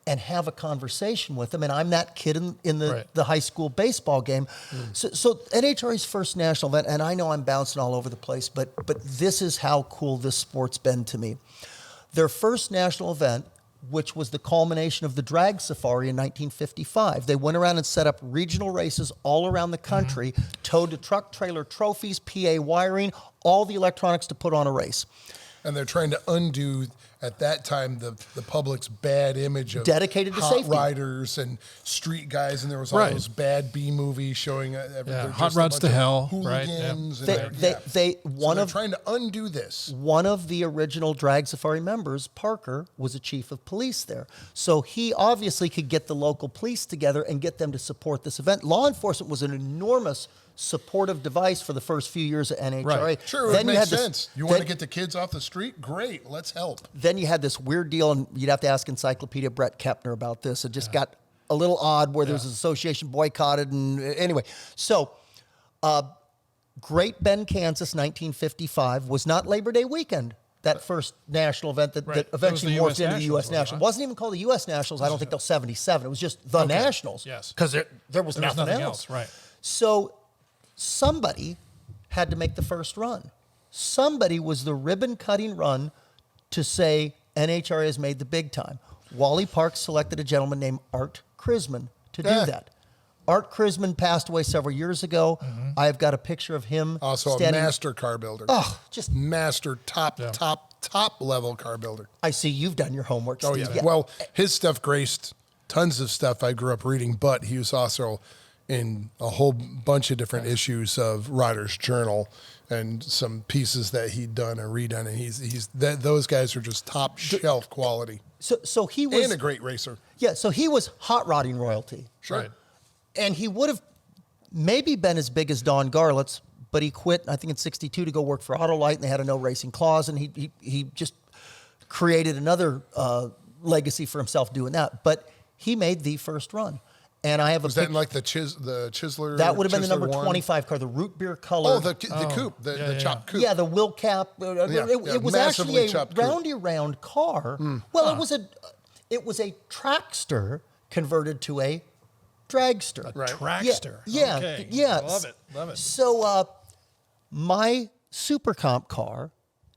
and have a conversation with them. And I'm that kid in the high school baseball game. So NHRA's first national event, and I know I'm bouncing all over the place, but this is how cool this sport's been to me. Their first national event, which was the culmination of the drag safari in 1955. They went around and set up regional races all around the country, towed to truck trailer trophies, PA wiring, all the electronics to put on a race. And they're trying to undo, at that time, the public's bad image of Dedicated to hot safety. riders and street guys, and there was all Right. those bad B movies showing they're Hot just a Rods bunch to of Hell, right, hooligans. They- And they- they- one they're of- trying to undo this. One of the original Drag Safari members, Parker, was a chief of police there. So he obviously could get the local police together and get them to support this event. Law enforcement was an enormous supportive device for the first few years of NHRA. Right. Sure, Then it you makes had this- sense. You want to then- get the kids off the street? Great, let's help. Then you had this weird deal, and you'd have to ask Encyclopedia Brett Kepner about this. It just got a little odd where there's an association boycotted. And anyway, so Great Bend, Kansas, 1955 was not Labor Day weekend. That first national event that, Right. that That was eventually the morphed US into the U.S. Nationals, National. right? Wasn't even called the U.S. Nationals, I don't think, till 77. It was just the Okay. Nationals. Yes. Because there was nothing else. else. Right. So somebody had to make the first run. Somebody was the ribbon-cutting run to say NHRA has made the big time. Wally Parks selected a gentleman named Art Krisman to do Yeah. that. Art Krisman passed away several years ago. I've got a picture of him Also standing. a master car builder. Oh, just master top level car builder. I see you've done your homework, Oh Steve. yeah. Well, his stuff graced tons of stuff I grew up reading, but he was also in a whole bunch of different issues of Rider's Journal and some pieces that he'd done and redone, and those guys are just top shelf quality So he was and a great racer. Yeah, so he was hot rodding royalty. Sure. Right. And he would have maybe been as big as Don Garlitz, but he quit, I think, in 62 to go work for Autolite, and they had a no racing clause, and he just created another legacy for himself doing that. But he made the first run. And I have a Was that in like the Chisler? that would have been the Chisler number 1? 25 car, the root beer color. Oh, the coupe, the chopped coupe. Yeah, the wheel cap. It was massively actually a chopped coupe. round car. Well, it was a trackster converted to a dragster. Right. Trackster. Yeah, Okay. yeah. Love it. So my Super Comp car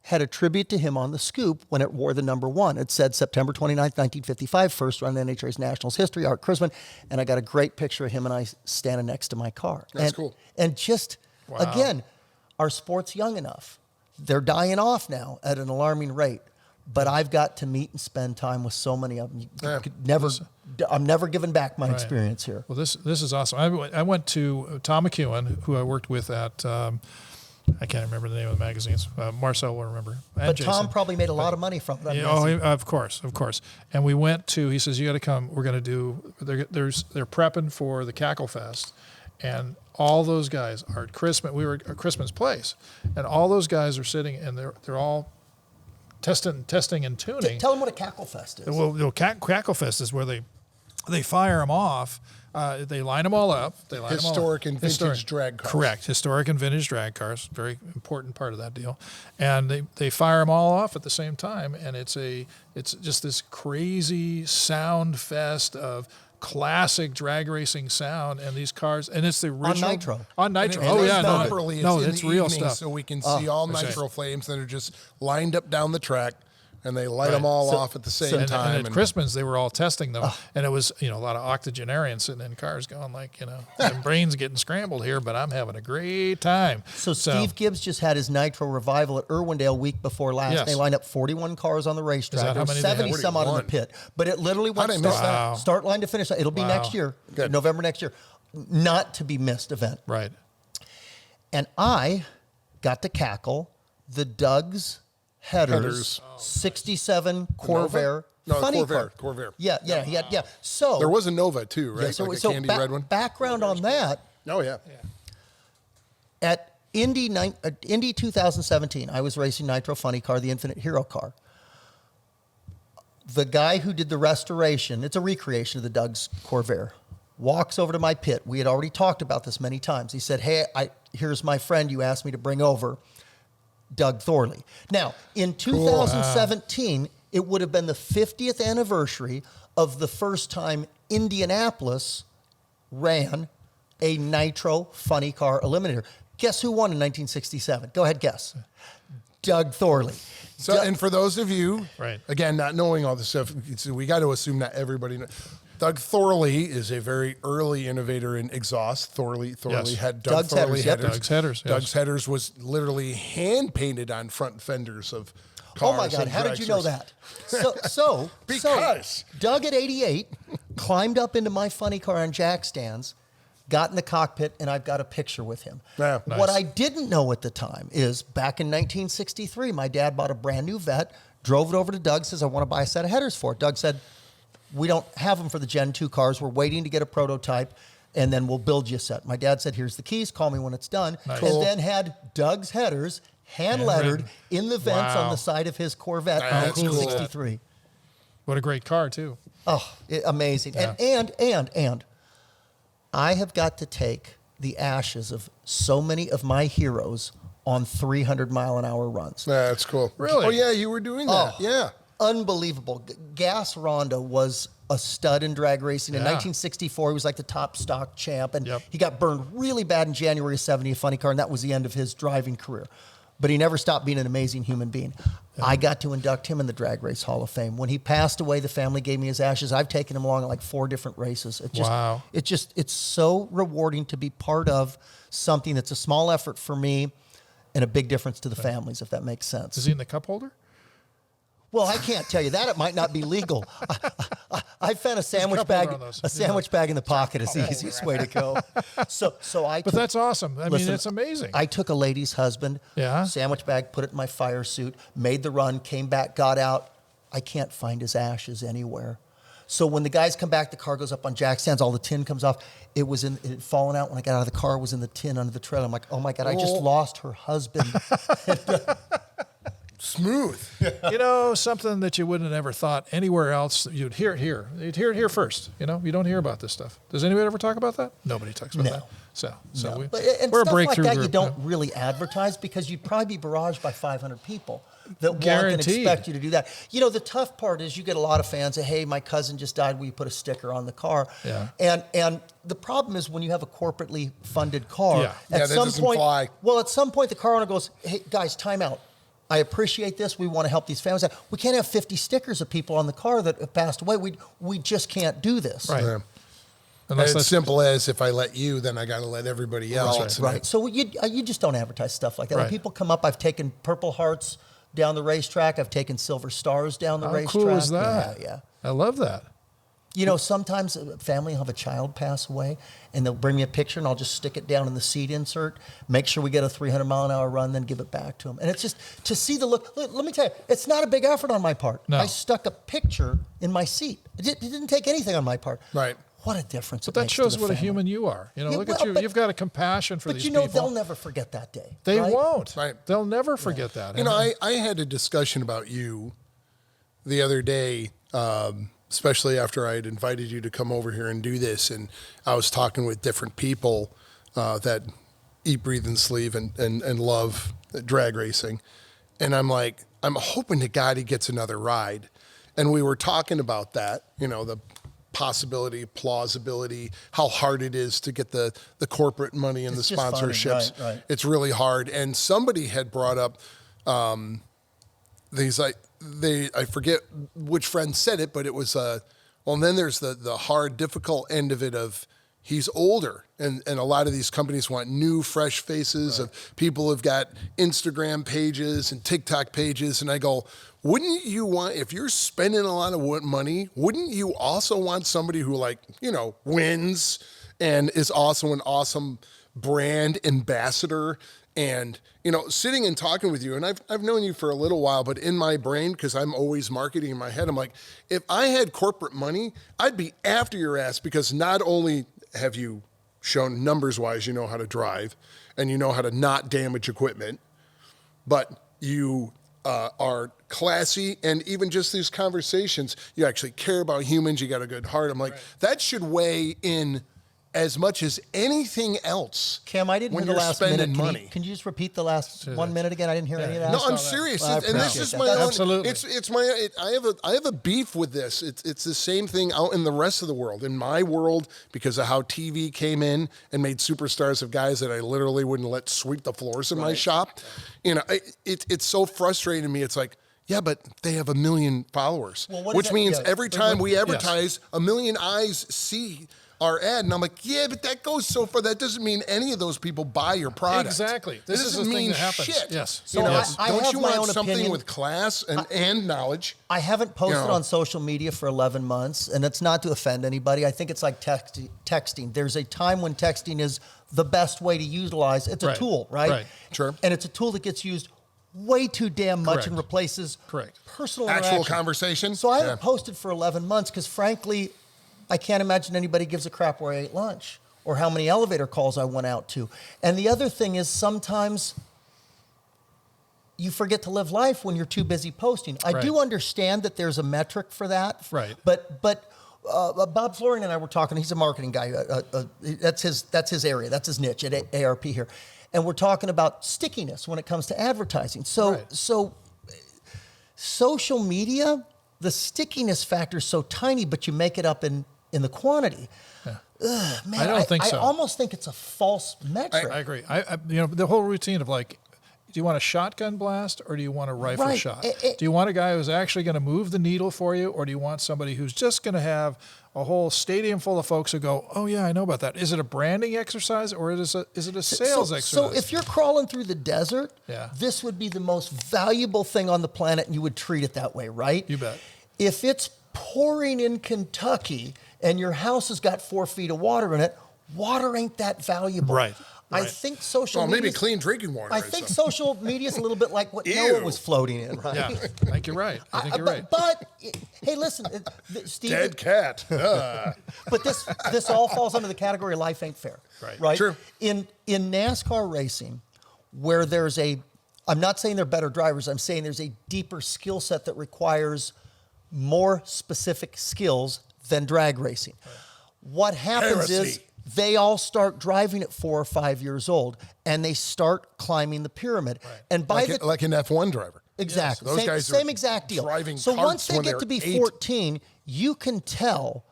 had a tribute to him on the scoop when it wore the number 1. It said September 29th, 1955, first run in NHRA's Nationals history, Art Krisman. And I got a great picture of him and I standing next to my car. That's cool. And just, again, our sport's young enough. They're dying off now at an alarming rate. But I've got to meet and spend time with so many of them. I'm never giving back my experience here. Well, this is awesome. I went to Tom McEwen, who I worked with at, I can't remember the name of the magazines. Marcel will remember. And But Jason. Tom probably made a lot of money from it. I'm Yeah, guessing. of course. And we went to, he says, you got to come. We're going to do, they're prepping for the Cackle Fest. And all those guys are at Christmas. We were at Christmas Place. And all those guys are sitting and they're all testing and tuning. Tell them what a Cackle Fest is. Well, Cackle Fest is where they fire them off. They line them all up. They line Historic them all up. and vintage drag cars. Correct. Historic and vintage drag cars. Very important part of that deal. And they fire them all off at the same time. And it's just this crazy sound fest of classic drag racing sound, and these cars, and it's the original nitro. On nitro. And Oh it's yeah, properly, no, in it's the real evening, stuff. so we can see all that's nitro right. flames that are just lined up down the track, and they light them all off at the same time. And at Christmas, they were all testing them, and it was a lot of octogenarians sitting in cars going like, them brains getting scrambled here, but I'm having a great time. So Steve Gibbs just had his Nitro revival at Irwindale week before last. Yes. They lined up 41 cars on the racetrack. that how There were many they had? 70 some out in the 41. pit. But it literally went How'd I miss that? start line to finish. It'll be next year, Good. November next year. Not to be missed event. Right. And I got to cackle the Doug's Headers 67 Corvair No, funny Corvair. car. Corvair. Yeah. So There was a Nova too, right? yeah, so, like a so candy ba- red one. background on that. Oh yeah. At Indy 2017, I was racing Nitro Funny Car, the Infinite Hero car. The guy who did the restoration, it's a recreation of the Doug's Corvair, walks over to my pit. We had already talked about this many times. He said, hey, here's my friend you asked me to bring over, Doug Thorley. Now, in 2017, it would have been the 50th anniversary of the first time Indianapolis ran a Nitro Funny Car Eliminator. Guess who won in 1967? Go ahead, guess. Doug Thorley. So, and for those of you, Right. again, not knowing all this stuff, we got to assume not everybody knows. Doug Thorley is a very early innovator in exhaust. Thorley Yes. had Doug's Thorley headers, yep. Doug's headers, yes. Doug's headers was literally hand painted on front fenders of cars. Oh my God! and How did you know dragsters. that? So Because. Doug at 88 climbed up into my funny car on jack stands, got in the cockpit, and I've got a picture with him. Yeah. What Nice. I didn't know at the time is back in 1963, my dad bought a brand new Vet, drove it over to Doug, says, I want to buy a set of headers for it. Doug said, we don't have them for the Gen 2 cars. We're waiting to get a prototype, and then we'll build you a set. My dad said, here's the keys. Call me when it's done. Nice. And Cool. then had Doug's headers hand-lettered in the vents on Wow. the side of his Corvette in That's cool. 1963. What a great car too. Oh, amazing. Yeah. And I have got to take the ashes of so many of my heroes on 300-mile-an-hour runs. That's cool. Really? Oh yeah, you were doing that. Oh. Yeah. Unbelievable. Gas Ronda was a stud in drag racing. In Yeah. 1964, he was like the top stock champ, and Yep. he got burned really bad in January of 70, a funny car, and that was the end of his driving career. But he never stopped being an amazing human being. I got to induct him in the Drag Race Hall of Fame. When he passed away, the family gave me his ashes. I've taken him along at like 4 different races. Wow. It's so rewarding to be part of something that's a small effort for me and a big difference to the families, if that makes sense. Is he in the cup holder? Well, I can't tell you that. It might not be legal. I found a sandwich couple bag. around those. A sandwich bag in the pocket is the easiest way to go. So I. But that's awesome. I Listen, mean, it's amazing. I took a lady's husband. Yeah. Sandwich bag, put it in my fire suit, made the run, came back, got out. I can't find his ashes anywhere. So when the guys come back, the car goes up on jack stands, all the tin comes off. It had fallen out when I got out of the car. It was in the tin under the trailer. I'm like, oh my God, I just lost her husband. Smooth. You know, something that you wouldn't have ever thought anywhere else. You'd hear it here. You'd hear it here first. You know, you don't hear about this stuff. Does anybody ever talk about that? Nobody talks about that. So No. we're And a stuff like breakthrough that group. you don't really advertise because you'd probably be barraged by 500 people that want and Guaranteed. expect you to do that. You know, the tough part is you get a lot of fans say, hey, my cousin just died, will you put a sticker on the car? Yeah. And the problem is when you have a corporately funded car, Yeah. Yeah, that doesn't fly. Well, at some point the car owner goes, hey, guys, time out. I appreciate this. We want to help these families. We can't have 50 stickers of people on the car that have passed away. We just can't do this. Right. Yeah. Unless As that's simple as if I let you, then I got to let everybody else. Right. So you just don't advertise stuff like that. When Right. people come up, I've taken Purple Hearts down the racetrack. I've taken Silver Stars down the How racetrack. cool is that? Yeah. I love that. You know, sometimes a family will have a child pass away, and they'll bring me a picture, and I'll just stick it down in the seat insert, make sure we get a 300-mile-an-hour run, then give it back to them. And it's just to see the look. Let me tell you, it's not a big effort on my part. No. I stuck a picture in my seat. It didn't take anything on my part. Right. What a difference But it that makes to shows the what a family. human you are. You know, Yeah, look at well, you. but- You've got a compassion for But these you know, people. they'll never forget that day. They right? won't. Right. They'll never forget that. You know, I had a discussion about you the other day, especially after I had invited you to come over here and do this. And I was talking with different people that eat, breathe, and sleep and love drag racing. And I'm like, I'm hoping to God he gets another ride. And we were talking about that, you know, the possibility, plausibility, how hard it is to get the corporate money and It's the just funny, sponsorships. right. It's really hard. And somebody had brought up these I forget which friend said it, but it was well, and then there's the hard, difficult end of it of he's older, and a lot of these companies want new, fresh faces of people who've got Instagram pages and TikTok pages, and I go, wouldn't you want, if you're spending a lot of money, wouldn't you also want somebody who, like, you know, wins and is also an awesome brand ambassador? And, you know, sitting and talking with you, and I've known you for a little while, but in my brain, because I'm always marketing in my head, I'm like, if I had corporate money, I'd be after your ass, because not only have you shown numbers-wise you know how to drive and you know how to not damage equipment, but you are classy, and even just these conversations, you actually care about humans, you got a good heart. I'm like, that should weigh in as much as anything else. Cam, I didn't when hear the you're last minute. spending Can money. Can you just repeat the last 1 minute again? I didn't hear any of that. No, I'm serious, I and this appreciate is that. my own. Absolutely. It's my. I have a beef with this. It's the same thing out in the rest of the world. In my world, because of how TV came in and made superstars of guys that I literally wouldn't let sweep the floors in my shop. You know, it's so frustrating to me. It's like, yeah, but they have 1 million followers, Well, what which is that- means yeah, every but time what- we advertise, 1 million eyes see our ad, and I'm like, yeah, but that goes so far. That doesn't mean any of those people buy your product. Exactly. This This is doesn't the thing mean that happens. shit. Yes. So You know, Yes. I don't have you my want own something opinion. with class and knowledge? I haven't posted You know. on social media for 11 months, and it's not to offend anybody. I think it's like texting. There's a time when texting is the best way to utilize. It's a Right. tool, right? Right. Sure. And it's a tool that gets used way too damn much Correct. and replaces Correct. personal Actual interaction. conversation? So I haven't Yeah. posted for 11 months because, frankly, I can't imagine anybody gives a crap where I ate lunch or how many elevator calls I went out to. And the other thing is sometimes you forget to live life when you're too busy posting. I do Right. understand that there's a metric for that. Right. But Bob Florian and I were talking. He's a marketing guy. That's his area. That's his niche at ARP here. And we're talking about stickiness when it comes to advertising. So Right. so social media, the stickiness factor is so tiny, but you make it up in the quantity. Ugh, man, I don't think so. I almost think it's a false metric. I agree. You know, the whole routine of like, do you want a shotgun blast or do you want a rifle Right. shot? Do you want a guy who's actually going to move the needle for you, or do you want somebody who's just going to have a whole stadium full of folks who go, "Oh yeah, I know about that." Is it a branding exercise or is it a sales exercise? So if you're crawling through the desert, Yeah. this would be the most valuable thing on the planet, and you would treat it that way, right? You bet. If it's pouring in Kentucky and your house has got 4 feet of water in it, water ain't that valuable. Right. I Right. think social Well, media. maybe clean drinking water. I is think something. social media is a little bit like what Ew. Noah was floating in, right? yeah, I think you're right. I think you're right. But hey, listen, Steve. Dead cat. But this all falls under the category of life ain't fair. Right. Right. True. In NASCAR racing, where there's a I'm not saying they're better drivers. I'm saying there's a deeper skill set that requires more specific skills than drag racing. What happens is they all start driving at 4 or 5 years old, and they start climbing the pyramid. And by like an F1 driver. Exactly. Those guys same are exact deal. driving So carts once they when get to be they're 8. 14, you can tell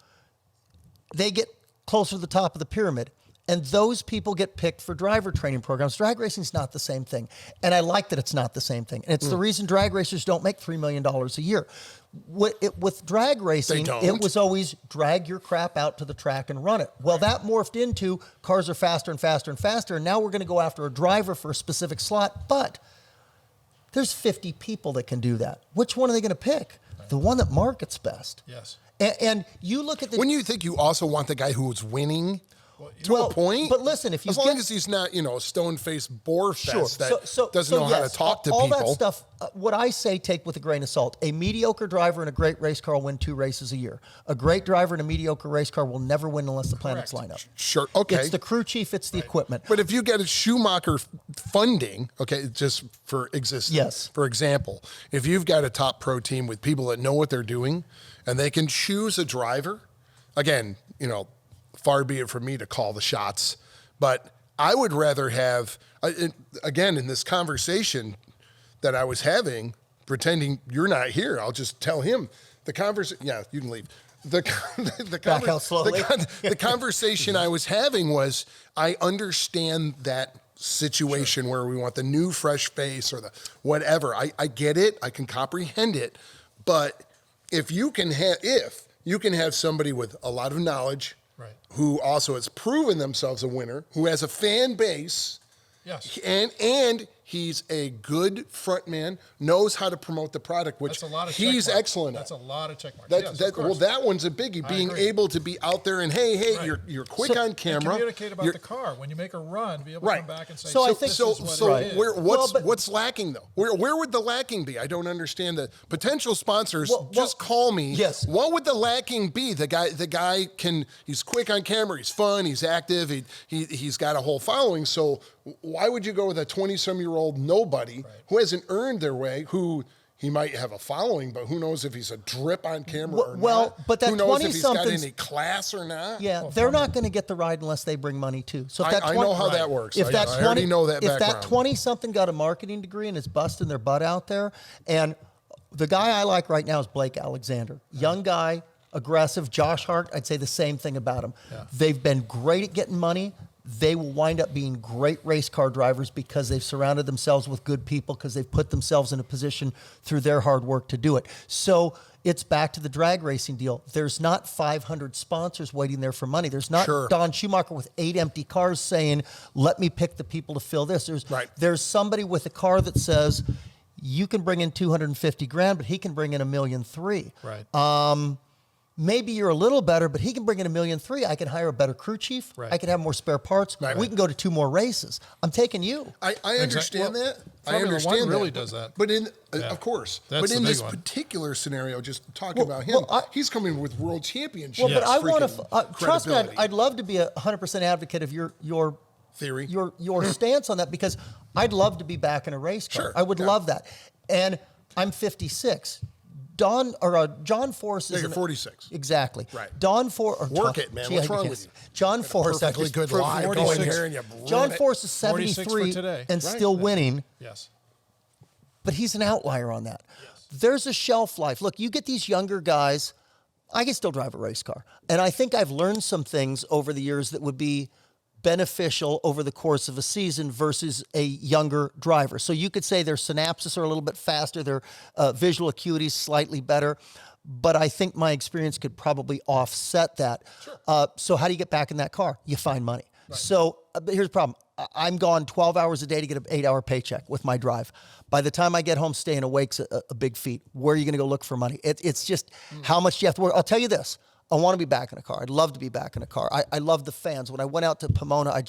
they get closer to the top of the pyramid. And those people get picked for driver training programs. Drag racing is not the same thing. And I like that it's not the same thing. And it's the reason drag racers don't make $3 million a year. With drag racing, it was always drag your crap out to the track and run it. Well, that morphed into cars are faster and faster and faster. And now we're going to go after a driver for a specific slot. But there's 50 people that can do that. Which one are they going to pick? The one that markets best. Yes. And you look at the... When you think you also want the guy who's winning... To a point, but listen, if you as long as he's not, a stone-faced bore fest that doesn't know how to talk to all people. All that stuff, what I say, take with a grain of salt. A mediocre driver in a great race car will win 2 races a year. A great driver in a mediocre race car will never win unless the planets line up. Sure, okay. It's the crew chief, it's the equipment. But if you get a Schumacher funding, okay, just for existence. Yes. For example, if you've got a top pro team with people that know what they're doing, and they can choose a driver, again, far be it from me to call the shots, but I would rather have, again, in this conversation that I was having, pretending you're not here, I'll just tell him the conversation. Yeah, you can leave. Back out slowly. The conversation I was having was, I understand that situation where we want the new fresh face or the whatever. I get it. I can comprehend it. But if you can have somebody with a lot of knowledge, who also has proven themselves a winner, who has a fan base, yes, and he's a good front man, knows how to promote the product, which he's excellent at. That's a lot of check marks. That one's a biggie. Being able to be out there and hey, you're quick on camera. And communicate about the car when you make a run. Be able to come back and say. So I think what's lacking though? Where would the lacking be? I don't understand the potential sponsors. Just call me. Yes. What would the lacking be? The guy he's quick on camera. He's fun. He's active. He's got a whole following. So why would you go with a 20-some-year-old nobody who hasn't earned their way, who he might have a following, but who knows if he's a drip on camera or not? But that who knows if he's got 20-something's any class or not? Yeah, they're not going to get the ride unless they bring money too. So if I know how that works. If I already know that background. If that 20-something got a marketing degree and is busting their butt out there, and the guy I like right now is Blake Alexander, young guy, aggressive. Josh Hart, I'd say the same thing about him. Yeah. They've been great at getting money. They will wind up being great race car drivers because they've surrounded themselves with good people, because they've put themselves in a position through their hard work to do it. So it's back to the drag racing deal. There's not 500 sponsors waiting there for money. There's not Don Schumacher with 8 empty cars saying, let me pick the people to fill this. There's somebody with a car that says, you can bring in $250,000, but he can bring in $1.3 million. Right. Maybe you're a little better, but he can bring in $1.3 million. I can hire a better crew chief. I can have more spare parts. We can go to 2 more races. I'm taking you. I understand that. I Formula understand One that. really does that. But of course. That's but in this one. particular scenario, just talking about him, he's coming with world championships. Well, but I want to trust me. I'd love to be a 100% advocate of your theory, your stance on that, because I'd love to be back in a race car. I would love that. And I'm 56. John Force is... you're 46. Exactly. Right. Don Force... Work it, man. What's wrong with you? John Force... Perfectly good line going here and you John Force is 73 and still winning. Yes. But he's an outlier on that. Yes. There's a shelf life. Look, you get these younger guys... I can still drive a race car. And I think I've learned some things over the years that would be beneficial over the course of a season versus a younger driver. So you could say their synapses are a little bit faster, their visual acuity is slightly better, but I think my experience could probably offset that. Sure. So how do you get back in that car? You find money. Right. So here's the problem. I'm gone 12 hours a day to get an 8-hour paycheck with my drive. By the time I get home, staying awake's a big feat. Where are you going to go look for money? It's just how much do you have to work? I'll tell you this. I want to be back in a car. I'd love to be back in a car. I love the fans. When I went out to Pomona, I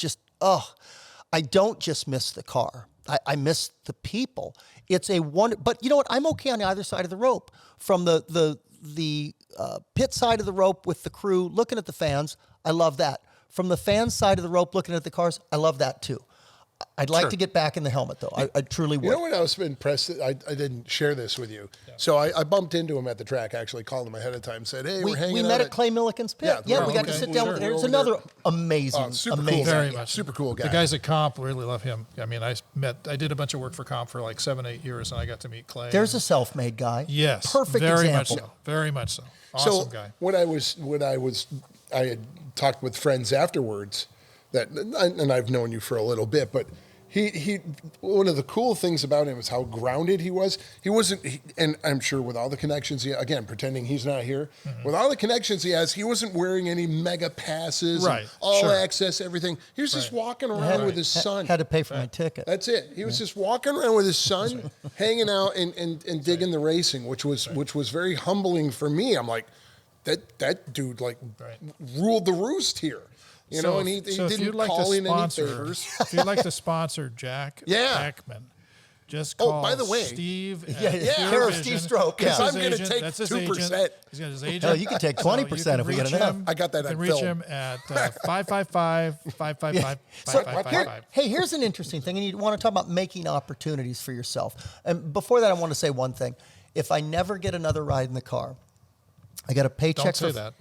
don't just miss the car. I miss the people. It's a wonder. But you know what? I'm okay on either side of the rope. From the pit side of the rope with the crew, looking at the fans, I love that. From the fans side of the rope, looking at the cars, I love that too. I'd like Sure. to get back in the helmet, though. I truly would. You know what I was impressed? I didn't share this with you. Yeah. So I bumped into him at the track. Actually, called him ahead of time. Said, "Hey, we're hanging we out met at Clay Milliken's pit. Yeah, we got to sit down. Sure. There's We're another over amazing, super amazing. cool. Very guy. much. Super cool guy. The guys at Comp really love him. I mean, I did a bunch of work for Comp for like 7-8 years, and I got to meet Clay. There's a self-made guy. yes, perfect very example. much so. Very much so. Awesome guy. I had talked with friends afterwards and I've known you for a little bit, but he one of the cool things about him is how grounded he was. He wasn't, and I'm sure with all the connections again, pretending he's not here, with all the connections he has, he wasn't wearing any mega passes, and Right, all sure. access, everything. He was just walking around with his son. Had to pay for my ticket. That's it. He was just walking around with his son, hanging out and digging the racing, which was very humbling for me. I'm like, that dude ruled the roost here. You know, and he didn't call in any favors. If you'd like to sponsor Jack Beckman, just call by the way, Steve. Care of Steve Strope. Because Yeah. I'm going to take 2%. He's got his agent. Hell, you can take 20% if we get enough. I got that You on can reach film. him at 555-555-5555. Hey, here's an interesting thing, and you want to talk about making opportunities for yourself. And before that, I want to say one thing. If I never get another ride in the car, I got a paycheck. Don't say that.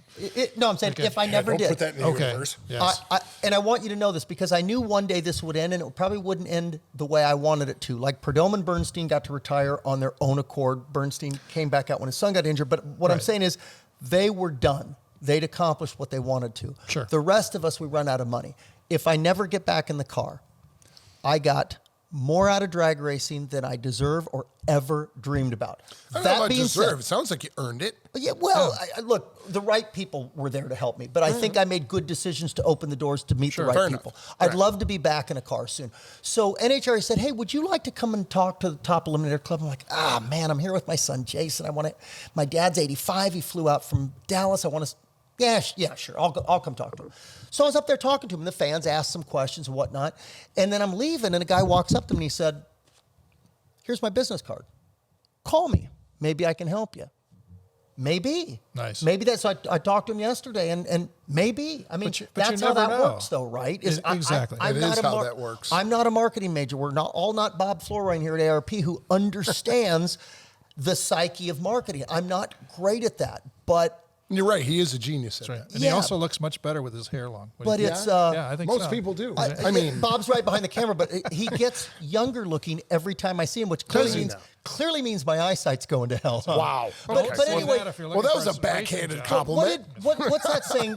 No, I'm saying if I never Don't did. put that in the universe. Yes. And I want you to know this because I knew one day this would end, and it probably wouldn't end the way I wanted it to. Like Perdomo and Bernstein got to retire on their own accord. Bernstein came back out when his son got injured. But what I'm saying is they were done. They'd accomplished what they wanted to. Sure. The rest of us, we run out of money. If I never get back in the car, I got more out of drag racing than I deserve or ever dreamed about. I don't know about deserve. It sounds like you earned it. Yeah, well, look, the right people were there to help me, but I think I made good decisions to open the doors to meet the right Fair people. enough. I'd Right. love to be back in a car soon. So NHRA said, "Hey, would you like to come and talk to the Top Eliminator Club?" I'm like, man, I'm here with my son Jason. My dad's 85. He flew out from Dallas. I want to. Yeah, sure. I'll come talk to him. So I was up there talking to him, and the fans asked some questions and whatnot. And then I'm leaving, and a guy walks up to me and he said, "Here's my business card. Call me. Maybe I can help you." Maybe. Nice. Maybe that's. I talked to him yesterday, and maybe. I mean, But you that's how never that know. works, though, right? Exactly. I'm It not is a how that works. I'm not a marketing major. We're not Bob Florine here at ARP who understands the psyche of marketing. I'm not great at that, but. You're right. He is a genius at That's right. that. And he Yeah. also looks much better with his hair long. But it's yeah, I think Most so. people do. I I mean, Bob's right behind the camera, but he gets younger looking every time I see him, which Does he clearly means my eyesight's going to hell. wow. But Okay. anyway, Well, that was a backhanded compliment. what's that saying?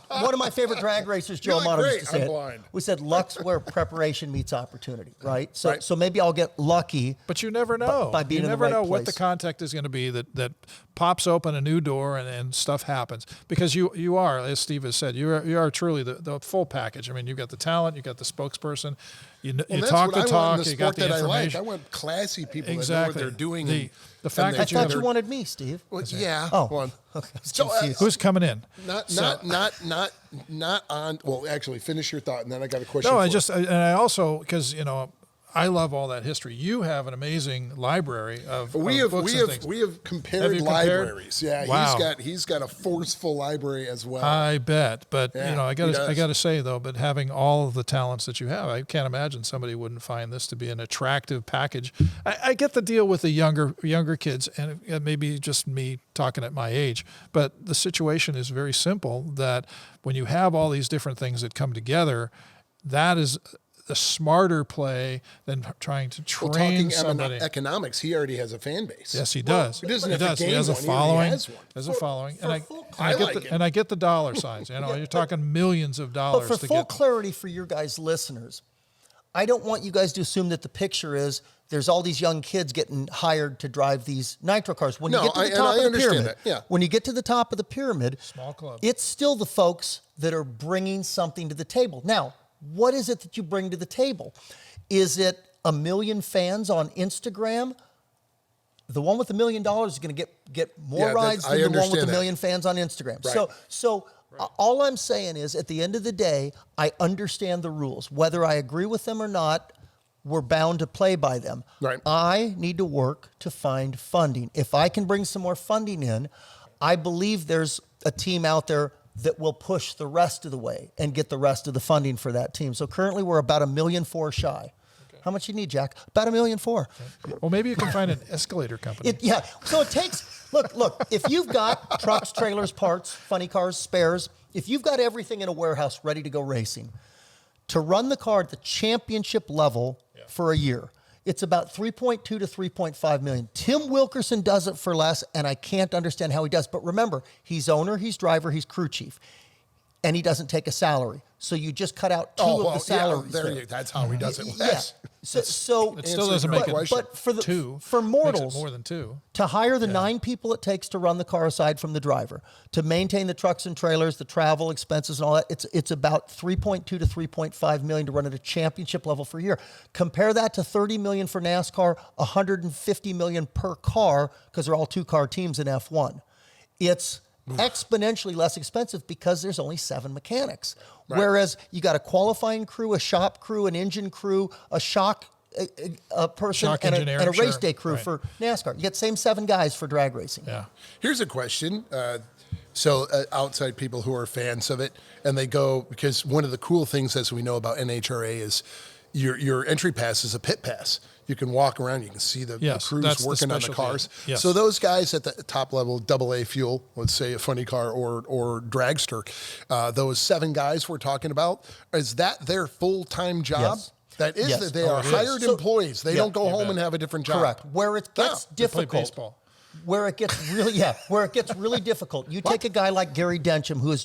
One of my favorite drag racers, Joe You're like, Amato, "Great, used to say I'm it. blind." We said luck's where preparation meets opportunity, right? So Right. so maybe I'll get lucky. But you never know. by being you in the never right know what the place. contact is going to be that pops open a new door and stuff happens. Because you are, as Steve has said, you are truly the full package. I mean, you've got the talent, you've got the spokesperson, you Well, talk that's the what I want in talk, the you got sport the that I like. information. I want classy people that know what Exactly. they're doing. The fact and I that you thought have- you wanted me, Steve. Well, yeah. Oh. One. Okay, I was So, confused. Who's coming in? Not on. Well, actually, finish your thought, and then I got a question. No, for I you. just, and I also, because, I love all that history. You have an amazing library of We of have books we and have things. we have compared Have you compared? libraries. Yeah, Wow. he's got a forceful library as well. I bet, but Yeah, I he got does. to say though, but having all of the talents that you have, I can't imagine somebody wouldn't find this to be an attractive package. I get the deal with the younger kids, and it may be just me talking at my age, but the situation is very simple. That when you have all these different things that come together, that is a smarter play than trying to Well, train talking somebody. economics, he already has a fan base. Yes, he does. he doesn't He have to does. He gain has a one. He already following. has one. Has a following, and I like it. and I get the dollar signs. You're talking millions of But dollars for to full get. clarity for your guys' listeners, I don't want you guys to assume that the picture is there's all these young kids getting hired to drive these nitro cars. When you No, get to the and top I of the understand pyramid, that, yeah. when you get to the top of the pyramid, Small club. it's still the folks that are bringing something to the table. Now, what is it that you bring to the table? Is it 1 million fans on Instagram? The one with $1 million is going to get more Yeah, rides I than the one with understand the that. million fans on Instagram. Right. So all I'm saying is, at the end of the day, I understand the rules. Whether I agree with them or not, we're bound to play by them. Right. I need to work to find funding. If I can bring some more funding in, I believe there's a team out there that will push the rest of the way and get the rest of the funding for that team. So currently we're about $1.4 million shy. How much you need, Jack? About $1.4 million. Well, maybe you can find an escalator company. Yeah. So it takes, look, if you've got trucks, trailers, parts, funny cars, spares, if you've got everything in a warehouse ready to go racing, to run the car at the championship level for a year, it's about 3.2 to 3.5 million. Tim Wilkerson does it for less, and I can't understand how he does. But remember, he's owner, he's driver, he's crew chief, and he doesn't take a salary. So you just cut out two of the salaries. That's how he does it. Yeah. So It still doesn't make it but for two. For Makes it mortals, more than two. to hire the 9 people it takes to run the car aside from the driver, to maintain the trucks and trailers, the travel expenses and all that, it's about 3.2 to 3.5 million to run at a championship level for a year. Compare that to 30 million for NASCAR, 150 million per car, because they're all 2-car teams in F1. It's exponentially less expensive because there's only 7 mechanics. Right. Whereas you got a qualifying crew, a shop crew, an engine crew, a a person, and a race day crew for NASCAR. You get the same 7 guys for drag racing. Yeah. Here's a question. Outside people who are fans of it, and they go, because one of the cool things, as we know about NHRA, is your entry pass is a pit pass. You can walk around, you can see the crews working on the cars. Yes. So those guys at the top level, AA fuel, let's say a funny car or dragster, those 7 guys we're talking about, is that their full-time job? Yes. That is that they are hired employees. They don't go home and have a different job. Correct. Where it gets difficult. Play baseball. Where it gets really difficult. You take a guy like Gary Dencham, who has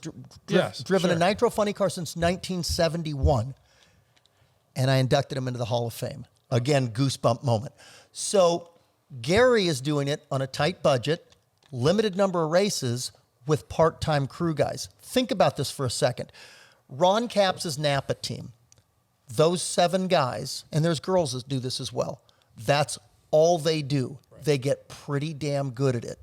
driven a nitro funny car since 1971, and I inducted him into the Hall of Fame. Again, goosebump moment. So Gary is doing it on a tight budget, limited number of races with part-time crew guys. Think about this for a second. Ron Capps' Napa team, those 7 guys, and there's girls that do this as well, that's all they do. Right. They get pretty damn good at it.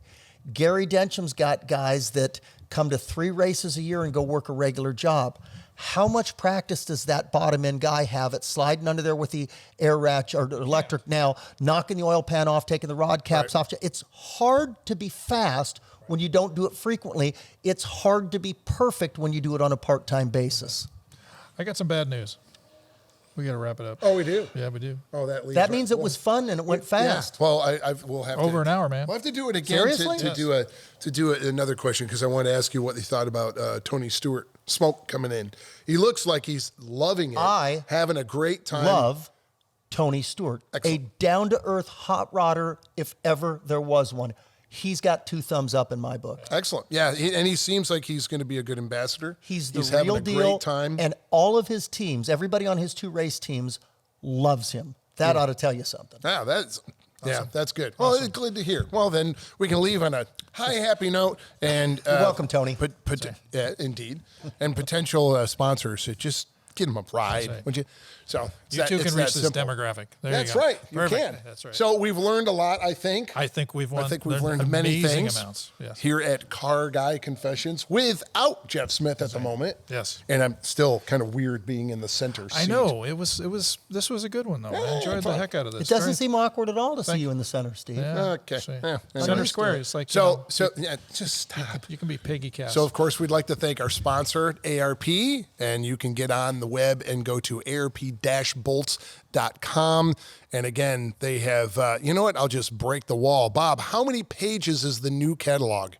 Gary Dencham's got guys that come to 3 races a year and go work a regular job. How much practice does that bottom end guy have at sliding under there with the air ratchet or electric now, knocking the oil pan off, taking the rod caps off? It's hard to be fast when you don't do it frequently. It's hard to be perfect when you do it on a part-time basis. I got some bad news. We got to wrap it up. Oh, we do? Yeah, we do. Oh, that leaves that means it was fun and it went fast. Yeah. Well, we'll have over an hour, man. We'll have to do it again. Seriously? to do another question, because I want to ask you what you thought about Tony Stewart. Smoke coming in. He looks like he's loving it. Having a great time. Love Tony Stewart. Excellent. A down-to-earth hot rodder, if ever there was one. He's got 2 thumbs up in my book. Excellent. Yeah, and he seems like he's going to be a good ambassador. He's the having real a deal. Great time. And all of his teams, everybody on his 2 race teams, loves him. That ought to tell you something. Yeah, that's good. Well, it's good to hear. Well, then we can leave on a high, happy note. And you're welcome, Tony. Yeah, indeed. And potential sponsors, just get them a ride, would you? So you too can reach this demographic. That's right. You can. That's right. So we've learned a lot, I think. I think we've learned many things here at Car Guy Confessions without Jeff Smith at the moment. Yes. And I'm still kind of weird being in the center seat. I know. This was a good one, though. I enjoyed the heck out of this. It doesn't seem awkward at all to see you in the center, Steve. Yeah. Okay. Center square. It's like, just stop. You can be Peggy Cass. So, of course, we'd like to thank our sponsor, ARP, and you can get on the web and go to arp-bolts.com. And again, they have, you know what? I'll just break the wall. Bob, how many pages is the new catalog?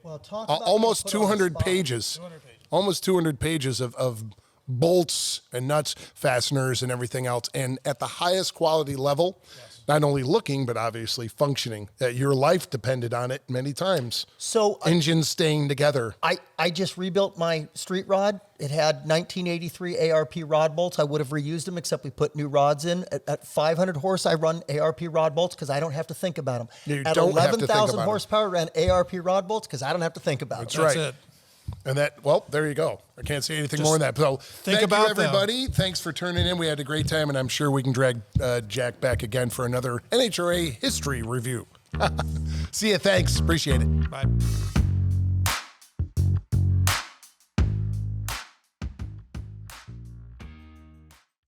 Well, talk almost 200 pages. 200 pages. Almost 200 pages of bolts and nuts, fasteners, and everything else. And at the highest quality level, not only looking, but obviously functioning. Your life depended on it many times. So engines staying together. I just rebuilt my street rod. It had 1983 ARP rod bolts. I would have reused them, except we put new rods in. At 500 horse, I run ARP rod bolts because I don't have to think about them. At 11,000 horsepower, I ran ARP rod bolts because I don't have to think about them. That's right. It. And there you go. I can't say anything more than that. So thank you, everybody. Thanks for tuning in. We had a great time, and I'm sure we can drag Jack back again for another NHRA history review. See you. Thanks. Appreciate it. Bye.